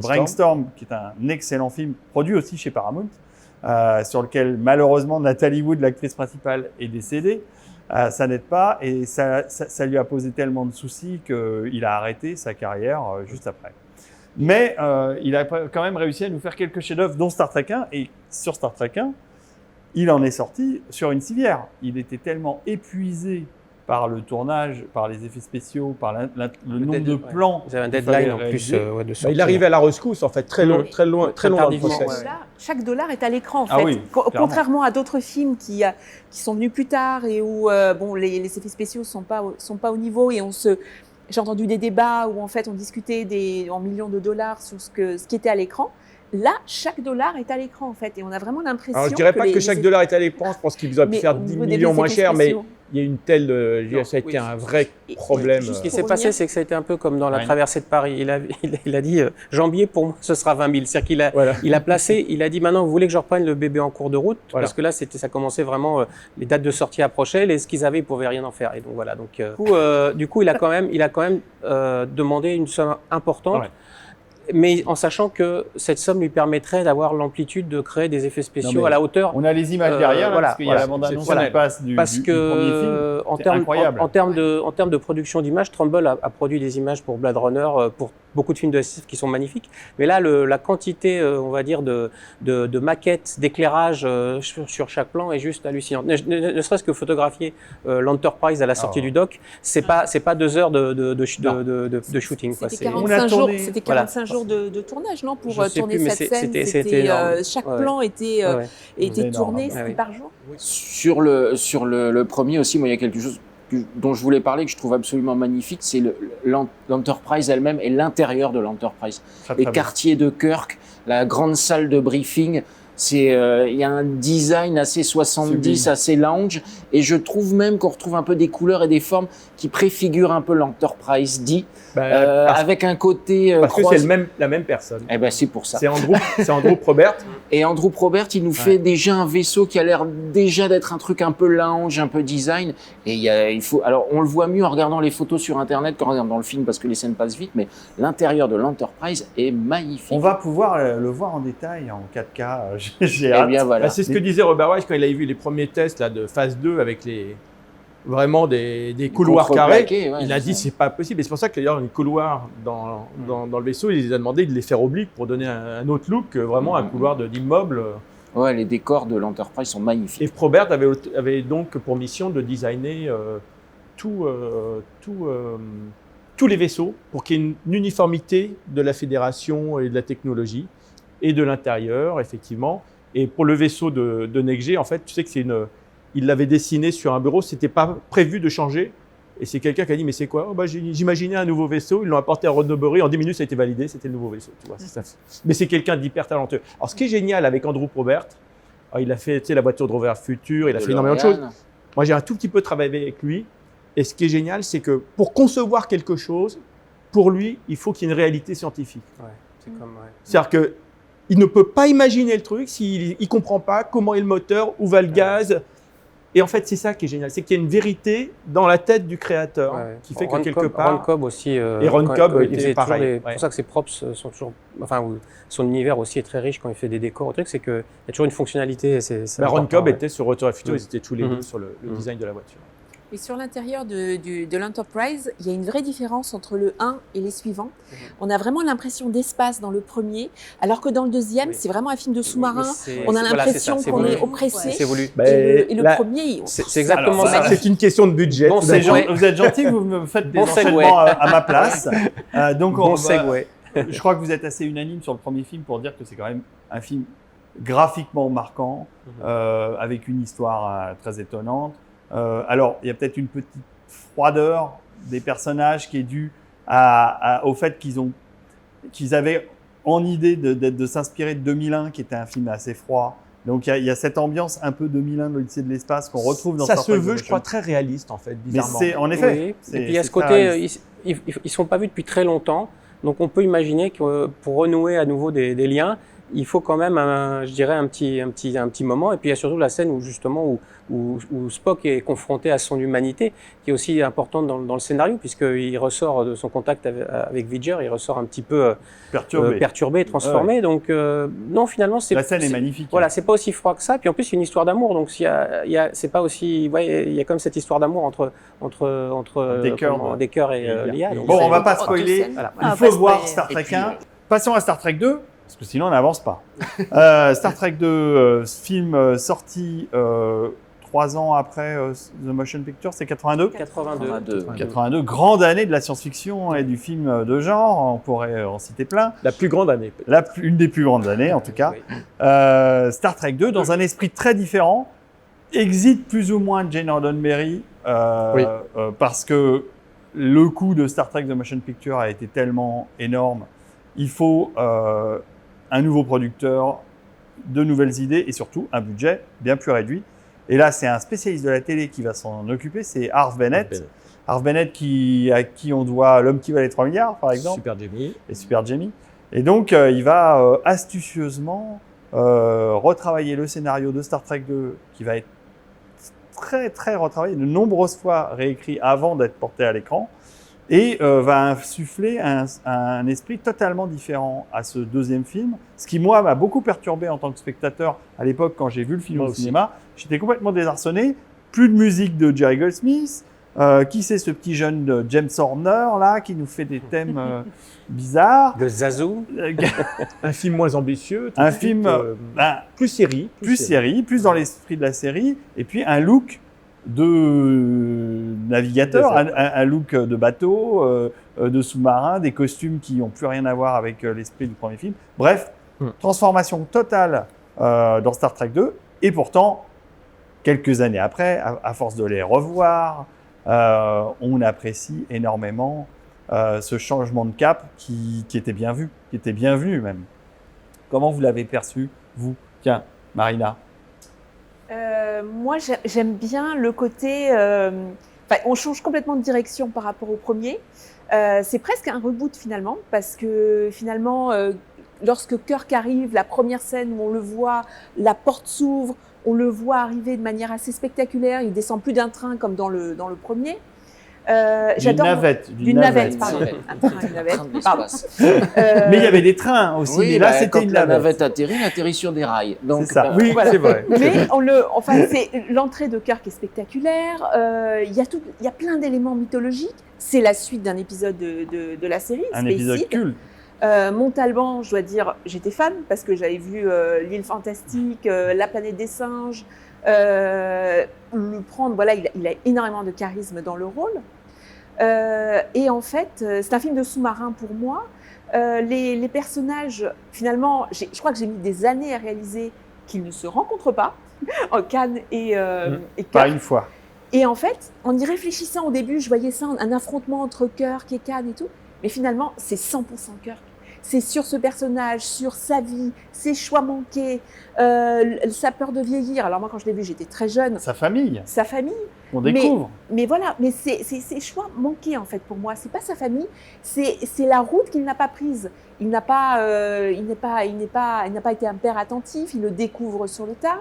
Brainstorm, qui est un excellent film, produit aussi chez Paramount, sur lequel malheureusement Natalie Wood, l'actrice principale, est décédée. Ça n'aide pas et ça lui a posé tellement de soucis qu'il a arrêté sa carrière juste après. Mais il a quand même réussi à nous faire quelques chefs-d'œuvre, dont Star Trek 1. Et sur Star Trek 1, il en est sorti sur une civière. Il était tellement épuisé par le tournage, par les effets spéciaux, par le nombre de plans. Vous avez un qu'il fallait deadline en plus réaliser. de Bah, sortie. il arrivait à la rescousse, en fait, très loin Très dans le tardivement, process. ouais. Chaque dollar est à l'écran, en fait. Ah oui, clairement. Contrairement à d'autres films qui sont venus plus tard et où les effets spéciaux sont pas au niveau et j'ai entendu des débats où en fait on discutait en millions de dollars sur ce qui était à l'écran. Là, chaque dollar est à l'écran en fait et on a vraiment l'impression. Alors, je dirais pas que chaque dollar est à l'écran, je pense qu'ils auraient pu Mais faire au 10 niveau des millions moins effets cher, mais spéciaux. il y a une telle. Non, ça a été oui. un vrai Et- problème. Ce qui Pour s'est passé, revenir- c'est que ça a été un peu comme dans la Ouais. traversée de Paris. Il a dit Jambier, pour moi, ce sera 20 000. C'est-à-dire qu'il a, Voilà. il a dit maintenant, vous voulez que je reprenne le bébé en cours de route? Voilà. Parce que là, ça commençait vraiment, les dates de sortie approchaient, les ce qu'ils avaient, ils pouvaient rien en faire. Et donc voilà. Donc, du coup, il a quand même demandé une somme importante. Ouais. Mais en sachant que cette somme lui permettrait d'avoir l'amplitude de créer des effets spéciaux Non, mais à la hauteur. On a les images derrière, là, voilà, parce qu'il y a voilà. la bande-annonce Voilà. qui passe du Parce premier film. que C'est incroyable. en termes de production d'images, Trumbull a produit des images pour Blade Runner, pour beaucoup de films de SF qui sont magnifiques. Mais là, la quantité, on va dire, de maquettes, d'éclairage sur chaque plan est juste hallucinante. Ne serait-ce que photographier l'Enterprise à la sortie du dock, c'est pas 2 heures de shooting. Quoi. C'était C'est- 45 jours, tourné- c'était voilà. 45 jours de tournage, non, pour Je sais tourner plus, mais cette scène. c'était énorme. Chaque Ouais, plan était Ouais. était énorme, tourné, ouais. c'était Ouais. par jour. Sur le premier aussi, moi, il y a quelque chose dont je voulais parler, que je trouve absolument magnifique, c'est l'Enterprise elle-même et l'intérieur de l'Enterprise. Très, Les très bien. quartiers de Kirk, la grande salle de briefing, il y a un design assez 70, Sublime. assez lounge, et je trouve même qu'on retrouve un peu des couleurs et des formes qui préfigurent un peu l'Enterprise D, avec un côté parce que croisé. c'est la même personne. Eh ben, c'est pour ça. C'est Andrew Probert. Et Andrew Probert, il nous fait déjà un vaisseau qui a l'air déjà d'être un truc un peu lounge, un peu design. Et alors, on le voit mieux en regardant les photos sur Internet qu'en regardant le film parce que les scènes passent vite, mais l'intérieur de l'Enterprise est magnifique. On va pouvoir le voir en détail en 4K. J'ai Eh hâte. bien, voilà. Bah, c'est ce que disait Robert Wise quand il avait vu les premiers tests là, de phase 2 avec vraiment des couloirs carrés. Contreplaqués, ouais, Il a c'est dit ça. c'est pas possible. Et c'est pour ça qu'il y a un couloir dans le vaisseau. Il les a demandé de les faire obliques pour donner un autre look, vraiment un couloir d'immeuble. Ouais, les décors de l'Enterprise sont magnifiques. Et Probert avait donc pour mission de designer tous les vaisseaux pour qu'il y ait une uniformité de la fédération et de la technologie et de l'intérieur, effectivement. Et pour le vaisseau de Next-G, en fait, tu sais que il l'avait dessiné sur un bureau, c'était pas prévu de changer. Et c'est quelqu'un qui a dit, mais c'est quoi? J'imaginais un nouveau vaisseau, ils l'ont apporté à Roddenberry, en 10 minutes ça a été validé, c'était le nouveau vaisseau. Tu vois, c'est ça. Mais c'est quelqu'un d'hyper talentueux. Alors ce qui est génial avec Andrew Probert, il a fait la voiture de Rover Future, il a fait énormément de choses. Moi j'ai un tout petit peu travaillé avec lui, et ce qui est génial, c'est que pour concevoir quelque chose, pour lui, il faut qu'il y ait une réalité scientifique. Ouais, c'est comme, C'est-à-dire qu'il ne peut pas imaginer le truc s'il ne comprend pas comment est le moteur, où va le gaz. Et en fait, c'est ça qui est génial, c'est qu'il y a une vérité dans la tête du créateur qui fait que quelque part… Ron Cobb aussi. Et Ron Cobb était pareil. C'est pour ça que ses props sont toujours… Enfin, son univers aussi est très riche quand il fait des décors. Le truc, c'est qu'il y a toujours une fonctionnalité. Ron Cobb était sur Retour à le futur, ils étaient tous les deux Mhm. sur le design de la voiture. Et sur l'intérieur de l'Enterprise, il y a une vraie différence entre le 1 et les suivants. On a vraiment l'impression d'espace dans le premier, alors que dans le deuxième, c'est vraiment un film de sous-marin. On a l'impression qu'on est oppressé. C'est voulu. Et le premier, C'est exactement ça. C'est une question de budget. Bon, tout d'un coup. Vous êtes gentil, vous me faites des Bon segue. enchaînements à ma place. Donc, Bon segue. je crois que vous êtes assez unanime sur le premier film pour dire que c'est quand même un film graphiquement marquant, avec une histoire très étonnante. Alors, il y a peut-être une petite froideur des personnages qui est due au fait qu'ils avaient en idée de s'inspirer de 2001, qui était un film assez froid. Donc, il y a cette ambiance un peu 2001 de l'Odyssée de l'espace qu'on retrouve dans ça Star se Trek veut, The je crois, Motion. très réaliste en fait, Mais bizarrement. c'est en effet. Oui. c'est- Et puis il y a c'est ce très côté, réaliste. ils sont pas vus depuis très longtemps, donc on peut imaginer que pour renouer à nouveau des liens, il faut quand même, je dirais, un petit moment. Et puis il y a surtout la scène où justement où Spock est confronté à son humanité, qui est aussi importante dans le scénario, puisqu'il ressort de son contact avec V'ger, il ressort un petit peu perturbé, transformé. Donc non, finalement, La scène est magnifique. Voilà, c'est pas aussi froid que ça. Puis en plus, il y a une histoire d'amour. Donc c'est pas aussi, il y a comme cette histoire d'amour entre Decker et Lia. Donc, Bon, on va pas Oh, spoiler. deux scènes. Voilà. Il Ah, faut pas voir spoiler. Star Trek Et puis, 1. Passons à Star Trek 2, parce que sinon on n'avance pas. Star Trek 2, film sorti 3 ans après The Motion Picture, c'est 82. 82, grande année de la science-fiction et du film de genre, on pourrait en citer plein. La plus grande année, peut-être. Une des plus grandes années en tout cas. Oui. Star Trek 2, dans un esprit très différent, exit plus ou moins Jane Roddenberry, parce que le coût de Star Trek The Motion Picture a été tellement énorme. Il faut un nouveau producteur, de nouvelles idées et surtout un budget bien plus réduit. Et là, c'est un spécialiste de la télé qui va s'en occuper, c'est Harve Bennett. Harve Bennett à qui on doit L'homme qui valait 3 milliards, par exemple. Super Jamie. Et Super Jamie. Et donc, il va astucieusement retravailler le scénario de Star Trek 2, qui va être très, très retravaillé, de nombreuses fois réécrit avant d'être porté à l'écran, et va insuffler un esprit totalement différent à ce deuxième film. Ce qui, moi, m'a beaucoup perturbé en tant que spectateur à l'époque quand j'ai vu le film Moi au aussi. cinéma. J'étais complètement désarçonné. Plus de musique de Jerry Goldsmith. Qui c'est ce petit jeune de James Horner là qui nous fait des thèmes bizarres. De Zazu. Un film moins ambitieux. tout Un de suite, film plus série. plus série, plus dans l'esprit de la série, et puis un look de navigateur, un look de bateau, de sous-marin, des costumes qui n'ont plus rien à voir avec l'esprit du premier film. Bref, transformation totale dans Star Trek 2, et pourtant, quelques années après, à force de les revoir, on apprécie énormément ce changement de cap qui était bien vu, qui était bienvenu même. Comment vous l'avez perçu, vous? Tiens, Marina. Moi, j'aime bien le côté… on change complètement de direction par rapport au premier. C'est presque un reboot finalement, parce que finalement, lorsque Kirk arrive, la première scène où on le voit, la porte s'ouvre, on le voit arriver de manière assez spectaculaire, il descend plus d'un train comme dans le premier. D'une navette. Pardon. Un train, une navette, pardon. Mais il y avait des trains aussi, mais là c'était une la navette. atterrit sur des rails. Donc, C'est ça. Oui, Voilà. c'est vrai. Mais c'est l'entrée de Kirk est spectaculaire. Il y a plein d'éléments mythologiques. C'est la suite d'un épisode de la série. Un Space épisode Seed. culte. Montalban, je dois dire, j'étais fan parce que j'avais vu l'île fantastique, la planète des singes. Le prendre, voilà, il a énormément de charisme dans le rôle. Et en fait, c'est un film de sous-marin pour moi. Les personnages, finalement, je crois que j'ai mis des années à réaliser qu'ils ne se rencontrent pas, en Khan et Pas Kirk. une fois. Et en fait, en y réfléchissant au début, je voyais ça, un affrontement entre Kirk et Khan et tout. Mais finalement, c'est 100% Kirk. c'est sur ce personnage, sur sa vie, ses choix manqués, sa peur de vieillir. Alors moi, quand je l'ai vu, j'étais très jeune. Sa famille, Sa famille. on découvre. Mais voilà, mais c'est ses choix manqués en fait pour moi. C'est pas sa famille, c'est la route qu'il n'a pas prise. Il n'a pas été un père attentif. Il le découvre sur le tard.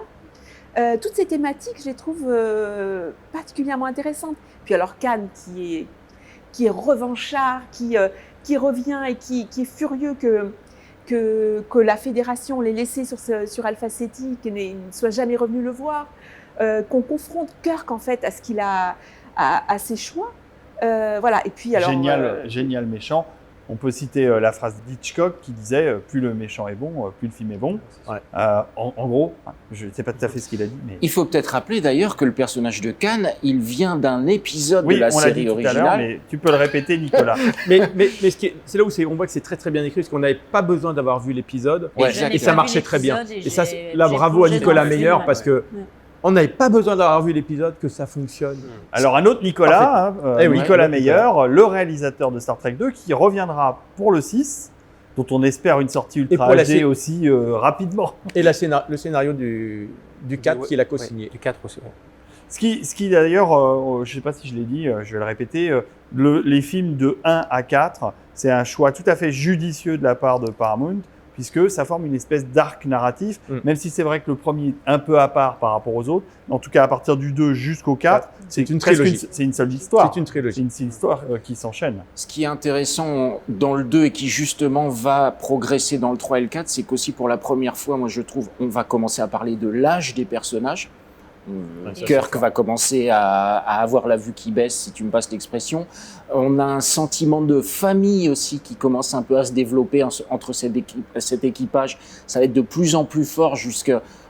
Toutes ces thématiques, je les trouve particulièrement intéressantes. Puis alors Khan qui est revanchard, qui revient et qui est furieux que la fédération l'ait laissé sur Alpha Ceti, qu'il ne soit jamais revenu le voir, qu'on confronte Kirk en fait à ce qu'il a, à ses choix. Voilà. Et puis alors Génial méchant. On peut citer la phrase d'Hitchcock qui disait plus le méchant est bon, plus le film est bon. Ouais. En gros, je ne sais pas tout à fait ce qu'il a dit, mais Il faut peut-être rappeler d'ailleurs que le personnage de Khan, il vient d'un épisode de la on l'a dit série tout à l'heure, originale. mais tu peux le répéter, Nicolas. mais c'est là où on voit que c'est très très bien écrit, parce qu'on n'avait pas besoin d'avoir vu l'épisode. Ouais, Je n'ai Et ça pas vu marchait très bien. l'épisode Et ça, j'ai là, bravo à plongé Nicolas dans le Meyer, film. parce que on n'avait pas besoin d'avoir vu l'épisode que ça fonctionne. Alors, un autre Nicolas, Eh oui, Nicolas ouais, Meyer, le réalisateur de Star Trek 2, qui reviendra pour le 6, dont on espère une sortie pour ultra la HD sé- aussi rapidement. Et le scénario du 4 qu'il a co-signé. Du 4 aussi. Ouais. Ce qui d'ailleurs, je ne sais pas si je l'ai dit, je vais le répéter, les films de 1 à 4, c'est un choix tout à fait judicieux de la part de Paramount, puisque ça forme une espèce d'arc narratif, même si c'est vrai que le premier est un peu à part par rapport aux autres. En tout cas, à partir du 2 jusqu'au 4, c'est une presque trilogie. c'est une seule histoire. C'est une trilogie. C'est une histoire qui s'enchaîne. Ce qui est intéressant dans le 2 et qui justement va progresser dans le 3 et le 4, c'est qu'aussi pour la première fois, moi je trouve, on va commencer à parler de l'âge des personnages. Kirk va commencer à avoir la vue qui baisse, si tu me passes l'expression. On a un sentiment de famille aussi qui commence un peu à se développer entre cet équipage. Ça va être de plus en plus fort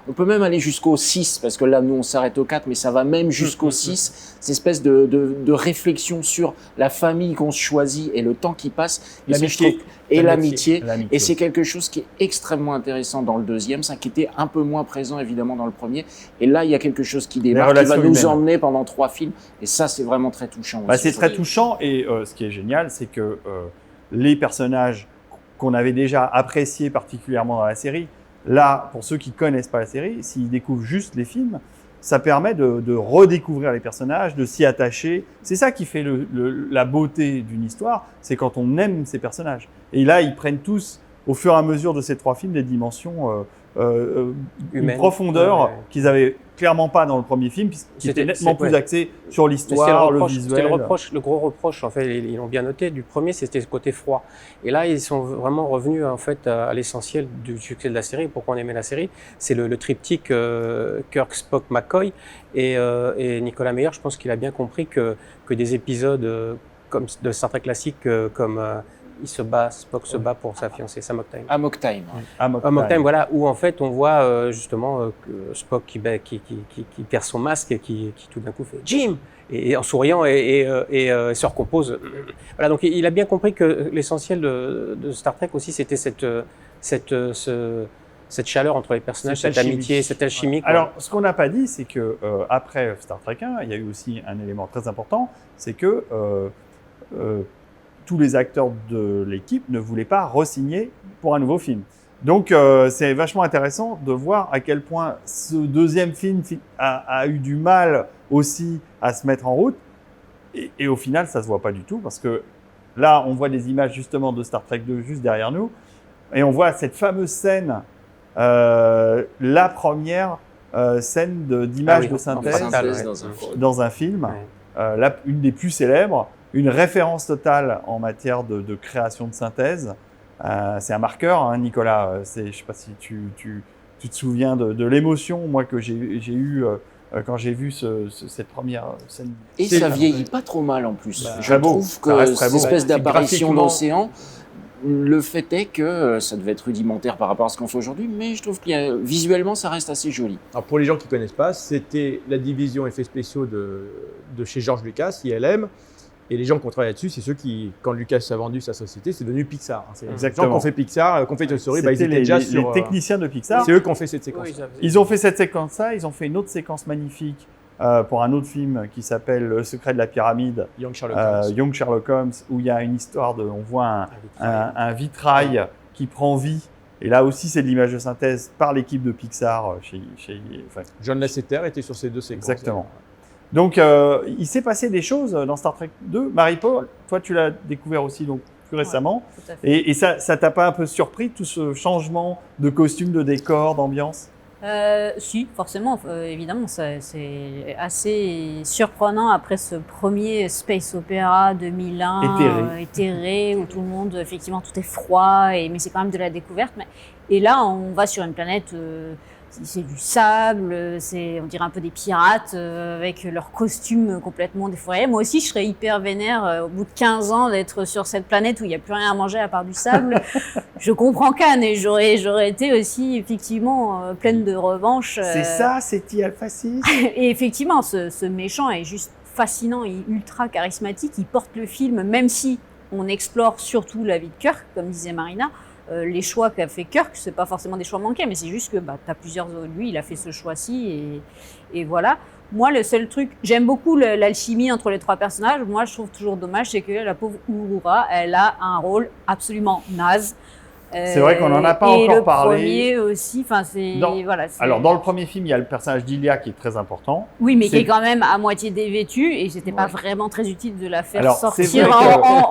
on peut même aller jusqu'au 6, parce que là, nous, on s'arrête au 4, mais ça va même jusqu'au 6. Cette espèce de réflexion sur la famille qu'on se choisit et le temps qui passe. Et L'amitié. je trouve- Et l'amitié. L'amitié. Et c'est quelque chose qui est extrêmement intéressant dans le deuxième, ça qui était un peu moins présent évidemment dans le premier. Et là, il y a quelque chose qui démarre, qui va relations nous humaines. emmener pendant 3 films. Et ça, c'est vraiment très touchant. Bah, aussi. c'est très touchant et ce qui est génial, c'est que les personnages qu'on avait déjà appréciés particulièrement dans la série, là, pour ceux qui connaissent pas la série, s'ils découvrent juste les films, ça permet de redécouvrir les personnages, de s'y attacher. C'est ça qui fait la beauté d'une histoire, c'est quand on aime ces personnages. Et là, ils prennent tous, au fur et à mesure de ces 3 films, des dimensions, une Humaines. profondeur Ouais. qu'ils avaient clairement pas dans le premier film, qui était nettement plus axé sur l'histoire, le C'était visuel. le gros reproche, en fait, ils l'ont bien noté, du premier, c'était ce côté froid. Et là, ils sont vraiment revenus, en fait, à l'essentiel du succès de la série, pourquoi on aimait la série. C'est le triptyque Kirk, Spock, McCoy. Et Nicolas Meyer, je pense qu'il a bien compris que des épisodes comme de Star Trek classique, comme Spock se bat pour sa fiancée, Sam Octane. Amok Time. Amok Time, voilà, où en fait on voit justement que Spock qui perd son masque et qui tout d'un coup fait Jim et en souriant et se recompose. Voilà, donc il a bien compris que l'essentiel de Star Trek aussi c'était cette chaleur entre les personnages, Cette cette alchimie. amitié, cette alchimie. quoi. Alors, ce qu'on n'a pas dit, c'est que après Star Trek 1, il y a eu aussi un élément très important, c'est que tous les acteurs de l'équipe ne voulaient pas re-signer pour un nouveau film. Donc, c'est vachement intéressant de voir à quel point ce deuxième film a eu du mal aussi à se mettre en route. Et au final, ça se voit pas du tout parce que là, on voit des images justement de Star Trek 2 juste derrière nous et on voit cette fameuse scène, la première scène d'image de synthèse dans un film, Ouais. une des plus célèbres, une référence totale en matière de création de synthèse. C'est un marqueur, hein, Nicolas. Je ne sais pas si tu te souviens de l'émotion, moi, que j'ai eue quand j'ai vu cette première scène. Et ça vieillit pas trop mal en plus. Bah, je très beau. trouve Ça que reste très cette beau. espèce d'apparition Graphiquement- d'océan, le fait est que ça devait être rudimentaire par rapport à ce qu'on fait aujourd'hui, mais je trouve que visuellement, ça reste assez joli. Alors pour les gens qui ne connaissent pas, c'était la division effets spéciaux de chez George Lucas, ILM. Et les gens qui ont travaillé là-dessus, c'est ceux qui, quand Lucas a vendu sa société, c'est devenu Pixar. C'est les Exactement. gens qui ont fait Pixar, qui ont fait Toy Story, ils C'était étaient déjà les sur. techniciens de Pixar. C'est eux qui ont fait cette séquence. Oui, Ils ont fait cette séquence-là, ils ont fait une autre séquence magnifique pour un autre film qui s'appelle Le secret de la pyramide, Young Sherlock Holmes. Young Sherlock Holmes, où il y a une histoire on voit un vitrail qui prend vie. Et là aussi, c'est de l'image de synthèse par l'équipe de Pixar John Lasseter était sur ces 2 séquences. Exactement. Donc, il s'est passé des choses dans Star Trek 2. Marie-Paul, toi, tu l'as découvert aussi donc, plus récemment. Tout à fait. Et ça t'a pas un peu surpris, tout ce changement de costume, de décor, d'ambiance? Si, forcément, évidemment, c'est assez surprenant après ce premier space opéra 2001 éthéré, où tout le monde, effectivement, tout est froid, mais c'est quand même de la découverte. Et là, on va sur une planète, c'est du sable, on dirait un peu des pirates avec leurs costumes complètement défouraillés. Moi aussi, je serais hyper vénère au bout de 15 ans d'être sur cette planète où il n'y a plus rien à manger à part du sable. Je comprends Cannes et j'aurais été aussi effectivement pleine de revanche. C'est ça, c'est Alpha 6. Et effectivement, ce méchant est juste fascinant et ultra charismatique. Il porte le film, même si on explore surtout la vie de Kirk, comme disait Marina. Les choix qu'a fait Kirk, c'est pas forcément des choix manqués, mais c'est juste que t'as plusieurs. Lui, il a fait ce choix-ci et voilà. Moi, le seul truc, j'aime beaucoup l'alchimie entre les 3 personnages. Moi, je trouve toujours dommage, c'est que la pauvre Uhura, elle a un rôle absolument naze. C'est vrai qu'on n'en a pas encore parlé. Et le premier aussi, enfin voilà. Alors dans le premier film, il y a le personnage d'Ilia qui est très important. Oui, mais qui est quand même à moitié dévêtue et c'était pas vraiment très utile de la faire Alors, sortir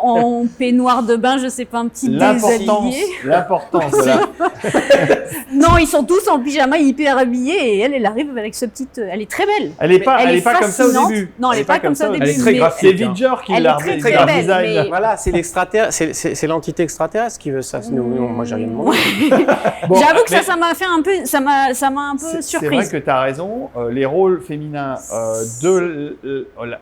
en peignoir de bain, je sais pas, un petit déshabillé. L'importance de la... Non, ils sont tous en pyjama hyper habillés et elle arrive avec ce petit. Elle est très belle. Elle est pas comme ça au début. Non, elle est pas comme ça au début. Elle est très graphique. C'est Vidger qui l'a design. Mais... Voilà, c'est l'extraterrestre, c'est l'entité extraterrestre qui veut ça. Moi, j'ai rien demandé. J'avoue que ça m'a fait un peu, ça m'a un peu surprise. C'est vrai que tu as raison. Les rôles féminins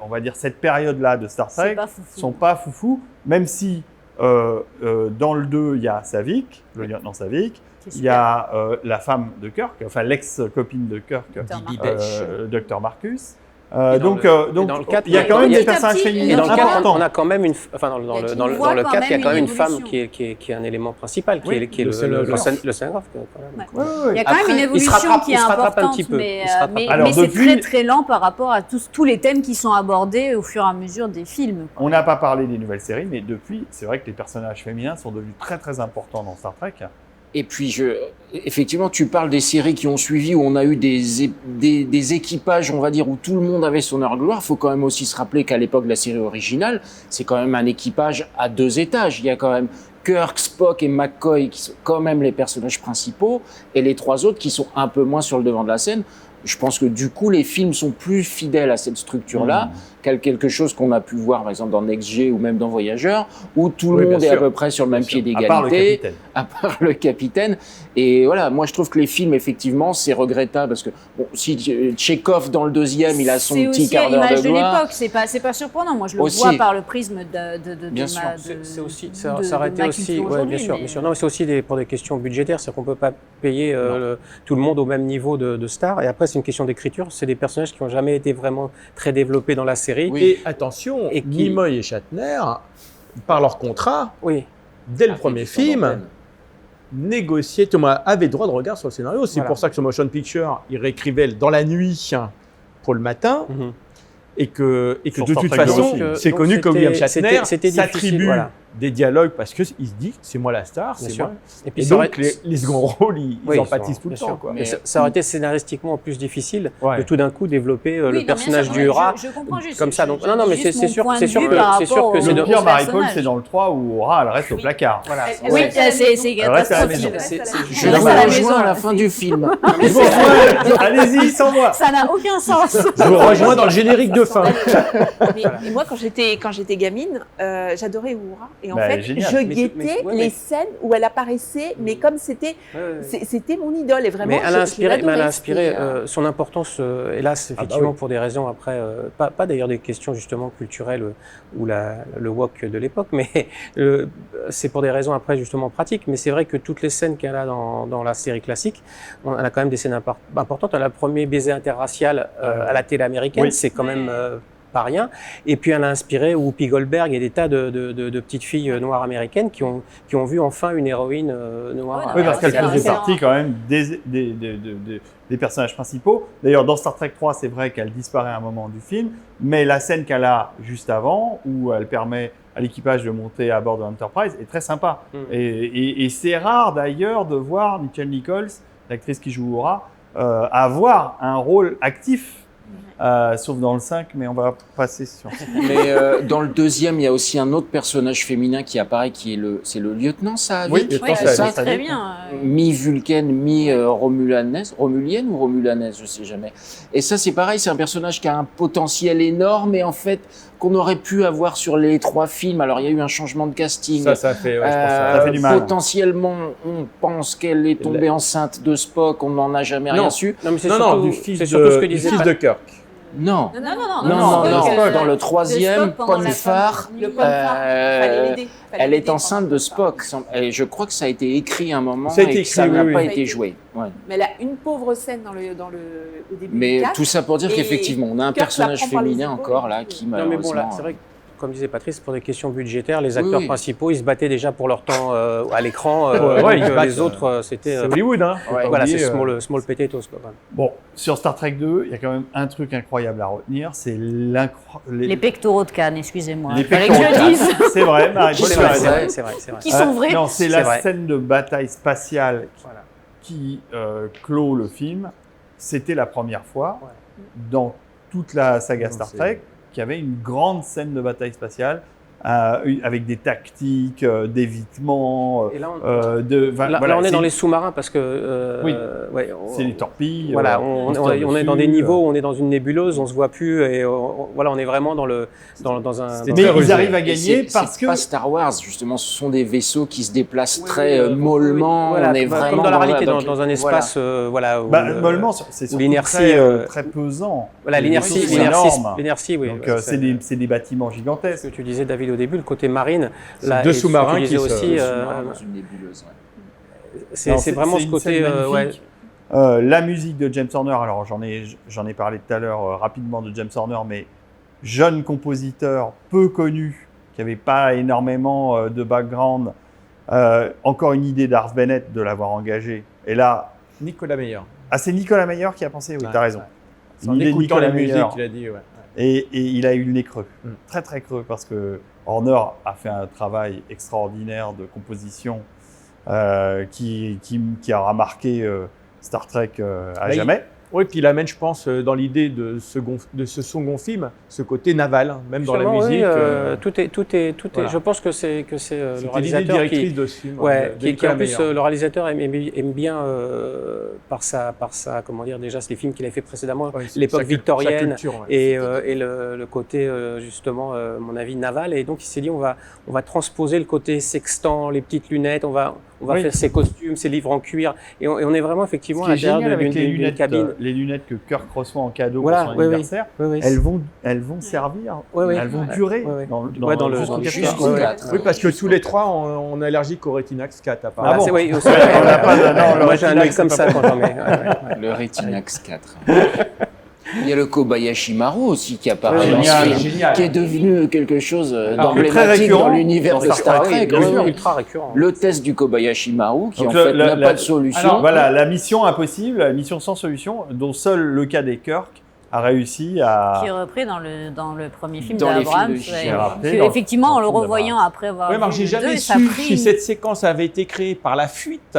on va dire cette période-là de Star Trek sont pas foufou, même si dans le 2 il y a Saavik, le lieutenant Saavik. Il y a la femme de Kirk, enfin l'ex-copine de Kirk, Dr Marcus. Donc, il y a quand même des personnages féminins. Et dans le 4, importants. on a quand même une, enfin dans le 4, il y a quand même une femme qui est un élément principal, qui est le scénographe. Il y a quand même une évolution qui est importante, mais c'est très très lent par rapport à tous les thèmes qui sont abordés au fur et à mesure des films. On n'a pas parlé des nouvelles séries, mais depuis, c'est vrai que les personnages féminins sont devenus très très importants dans Star Trek. Et puis, effectivement, tu parles des séries qui ont suivi, où on a eu des équipages, on va dire, où tout le monde avait son heure de gloire. Il faut quand même aussi se rappeler qu'à l'époque de la série originale, c'est quand même un équipage à 2 étages. Il y a quand même Kirk, Spock et McCoy qui sont quand même les personnages principaux, et les 3 autres qui sont un peu moins sur le devant de la scène. Je pense que du coup, les films sont plus fidèles à cette structure-là, quelque chose qu'on a pu voir, par exemple, dans Next G ou même dans Voyageurs, où tout le monde est à peu près sur le même pied d'égalité, à part le capitaine. Et voilà, moi, je trouve que les films, effectivement, c'est regrettable parce que bon, si Tchekhov dans le 2e, il a son petit quart d'heure de gloire. C'est aussi l'image de l'époque, c'est pas surprenant. Moi, je le vois par le prisme bien sûr. C'est aussi, ça aurait été aussi, ouais, bien sûr. Non, c'est aussi pour des questions budgétaires, c'est qu'on peut pas payer tout le monde au même niveau de star. Et après, c'est une question d'écriture. C'est des personnages qui n'ont jamais été vraiment très développés dans la série. Oui. Et attention, Nimoy et Shatner, par leur contrat, dès le premier film, négociaient, avaient droit de regard sur le scénario. C'est pour ça que ce motion picture, il réécrivait dans la nuit pour le matin. Et que de toute façon, c'est connu comme William Shatner s'attribue des dialogues parce qu'il se dit c'est moi la star, c'est moi. Et puis donc les seconds rôles, ils en pâtissent tout le temps. Mais ça aurait été scénaristiquement plus difficile de tout d'un coup développer le personnage du Hura comme ça. Donc non, mais c'est sûr que le pire Marie-Paul, c'est dans le 3 où Hura elle reste au placard. Oui, c'est catastrophique. Je la rejoins à la fin du film. Allez-y, sans moi. Ça n'a aucun sens. Je vous rejoins dans le générique de fin. Mais moi, quand j'étais gamine, j'adorais Uhura. Et en fait, je guettais les scènes où elle apparaissait, mais comme c'était mon idole. Et vraiment, mais elle a inspiré son importance, hélas, effectivement, pour des raisons après, pas d'ailleurs des questions justement culturelles ou le wok de l'époque, mais c'est pour des raisons après justement pratiques. Mais c'est vrai que toutes les scènes qu'elle a dans la série classique, elle a quand même des scènes importantes. Elle a le premier baiser interracial à la télé américaine, c'est quand même pas rien. Et puis elle a inspiré Whoopi Goldberg et des tas de petites filles noires américaines qui ont vu enfin une héroïne noire. Oui, parce qu'elle faisait partie quand même des personnages principaux. D'ailleurs, dans Star Trek 3, c'est vrai qu'elle disparaît à un moment du film, mais la scène qu'elle a juste avant, où elle permet à l'équipage de monter à bord de l'Enterprise est très sympa. Et c'est rare d'ailleurs de voir Nichelle Nichols, l'actrice qui joue Uhura, avoir un rôle actif. Sauf dans le 5, mais on va passer sur. Mais dans le 2e, il y a aussi un autre personnage féminin qui apparaît, c'est le lieutenant Saavik. Oui, Oui, lieutenant c'est Saavik. très bien. Mi-vulcaine, mi-romulanaise, romulienne ou romulanaise, je sais jamais. Et ça, c'est pareil, c'est un personnage qui a un potentiel énorme et en fait, qu'on aurait pu avoir sur les 3 films. Alors, il y a eu un changement de casting. Ça fait, ouais, je pense ça fait du mal. Potentiellement, on pense qu'elle est tombée enceinte de Spock, on n'en a jamais rien su. Non, mais c'est Non, surtout, du fils c'est surtout ce que du disait fils de Kirk. Non. Non, Dans le 3e, Ponfar, Le Ponfar, fallait l'aider. elle est enceinte de Spock. Et je crois que ça a été écrit à un moment Ça a été et que ça écrit, n'a oui, pas oui. été joué. Ouais. Mais elle a une pauvre scène au début Mais du 4. tout ça pour dire Et qu'effectivement, on a un Kirk la personnage prend par les féminin épaules. encore là qui Non, mais malheureusement... bon, là, c'est vrai que, comme disait Patrice, pour des questions budgétaires, les acteurs Oui. principaux, ils se battaient déjà pour leur temps à l'écran. Ouais, ils se battent, les autres, c'était... C'est Hollywood, hein. Faut pas voilà, c'est oublier, small potatoes, quoi. Bon, sur Star Trek 2, il y a quand même un truc incroyable à retenir, c'est Les pectoraux de Cannes, excusez-moi. les Fallait que pectoraux je le de dise. Cannes. C'est vrai, Marie-Paul, C'est tu as raison. vrai, c'est vrai. Qui sont vrais. Non, c'est C'est la vrai. scène de bataille spatiale Voilà. qui clôt le film. C'était la première fois Ouais. dans toute la saga Non, Star c'est- Trek qu'il y avait une grande scène de bataille spatiale avec des tactiques, d'évitement, Et là, voilà, on est c'est- dans les sous-marins parce que... Oui. ouais, c'est les torpilles. Voilà, on on se tire est dans des dessus, niveaux, on est dans une nébuleuse, on se voit plus et voilà, on est vraiment dans un. C'était Mais très ils rusé. arrivent à Et gagner parce c'est que pas Star Wars, justement, ce sont des vaisseaux qui se déplacent Oui, très mollement. Voilà, on est bah, vraiment comme dans la réalité, donc, dans un espace, voilà. Où, mollement, c'est surtout l'inertie, très pesant. Voilà, Les l'inertie, vaisseaux sont énormes. l'inertie, oui. Donc ouais, c'est des bâtiments Ce gigantesques. que tu disais, David, au début, le côté marine. C'est là, deux et ce que sous-marins tu disais qui se- aussi, dans une nébuleuse. Ouais. c'est vraiment ce une côté. scène Ouais. magnifique. La musique de James Horner, alors j'en ai parlé tout à l'heure rapidement de James Horner, mais jeune compositeur peu connu, qui n'avait pas énormément de background, encore une idée d'Arv Bennett de l'avoir engagé. Et là, Nicolas Meyer. c'est Nicolas Meyer qui a pensé, oui, Ouais, tu as raison. ouais. C'est En une idée de écoutant Nicolas la musique, Meyer. il a dit, ouais. Et il a eu le nez creux, Mm. très très creux, parce que Horner a fait un travail extraordinaire de composition qui aura marqué Star Trek à Là, jamais. Oui, puis il amène, je pense, dans l'idée de ce second film, ce côté naval, hein, même dans la Justement, musique. oui, tout est. voilà. Je pense que c'est le C'était l'idée réalisateur directrice qui. de ce film. Ouais, de qui Nicolas en plus Meyer. le réalisateur aime bien par sa comment dire déjà c'est les films qu'il a fait précédemment, Ouais, l'époque sa victorienne culture, ouais. et le côté justement mon avis naval, et donc il s'est dit on va transposer le côté sextant, les petites lunettes, on va Oui. faire ses costumes, ses livres en cuir, et on est vraiment effectivement Ce à qui est génial l'intérieur avec d'une cabine. les lunettes que Kirk reçoit en cadeau Voilà, pour son oui, oui. anniversaire, Oui, oui, elles vont servir, Oui, oui. elles vont Ouais. durer Ouais, ouais. dans le jusqu'au jusqu'au quatrième. Jusqu'au Ouais, ouais. 4. Oui, parce que tous les trois, on est allergique au Retinax 4, apparemment. Voilà, bon c'est oui, aussi, On n'a pas de- non, le moi j'ai un œil Retinax, comme c'est ça pas quand j'en mets. Ouais, ouais. Le Retinax 4. Il y a le Kobayashi Maru aussi qui apparaît Ouais, dans ce génial, film, génial. qui est devenu quelque chose très d'emblématique récurrent dans l'univers de dans Star Star Trek, Trek. bien Oui, sûr. oui. Ultra récurrent. Le test du Kobayashi Maru qui Donc, en fait le- n'a la- pas de solution. Alors voilà, la mission impossible, la mission sans solution, dont seul le cas des Kirk a réussi à. Qui est repris dans le premier film Dans les d'Abrams. films de J.J. Rappelé dans- Effectivement, dans en le le film revoyant après avoir Ouais, mais vu j'ai le jamais 2, ça a su pris si une- cette séquence avait été créée par la fuite.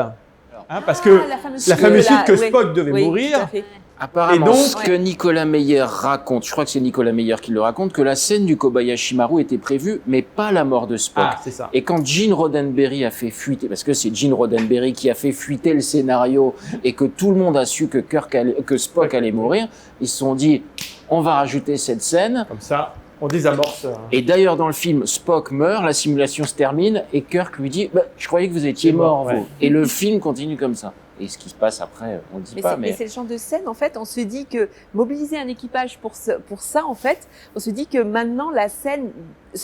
Hein, parce que la fameuse la fameuse fuite, fuite que oui. Spock devait Oui, mourir. tout à fait. Apparemment, Et donc- ce que Nicolas Meyer raconte, je crois que c'est Nicolas Meyer qui le raconte, que la scène du Kobayashi Maru était prévue, mais pas la mort de Spock. Ah, c'est ça. Et quand Gene Roddenberry a fait fuiter, parce que c'est Gene Roddenberry qui a fait fuiter le scénario et que tout le monde a su que Spock allait mourir, ils se sont dit, on va rajouter cette scène. Comme ça, on désamorce. Et d'ailleurs, dans le film, Spock meurt, la simulation se termine et Kirk lui dit, bah, je croyais que vous étiez C'est mort, mort, vous. ouais. Et le film continue comme ça. Et ce qui se passe après, on ne dit pas, Mais mais... c'est le genre de scène, en fait, on se dit que mobiliser un équipage pour ça, en fait, on se dit que maintenant, la scène,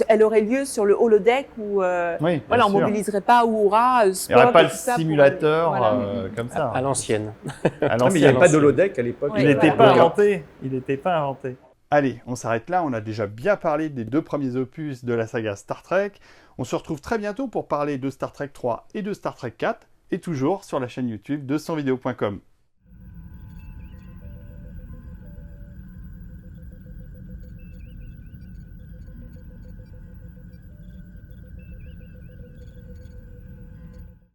elle aurait lieu sur le holodeck où, Oui, bien voilà, on sûr. mobiliserait pas Uhura, Il Spock, n'y aurait pas et le tout ça pour- simulateur voilà. comme ça. À l'ancienne. À Non, mais il n'y l'ancienne. avait pas d'holodeck à l'époque. Ouais, Il n'était voilà. pas inventé. Il n'était pas inventé. Allez, on s'arrête là. On a déjà bien parlé des 2 premiers opus de la saga Star Trek. On se retrouve très bientôt pour parler de Star Trek 3 et de Star Trek 4, et toujours sur la chaîne YouTube de sonvideo.com.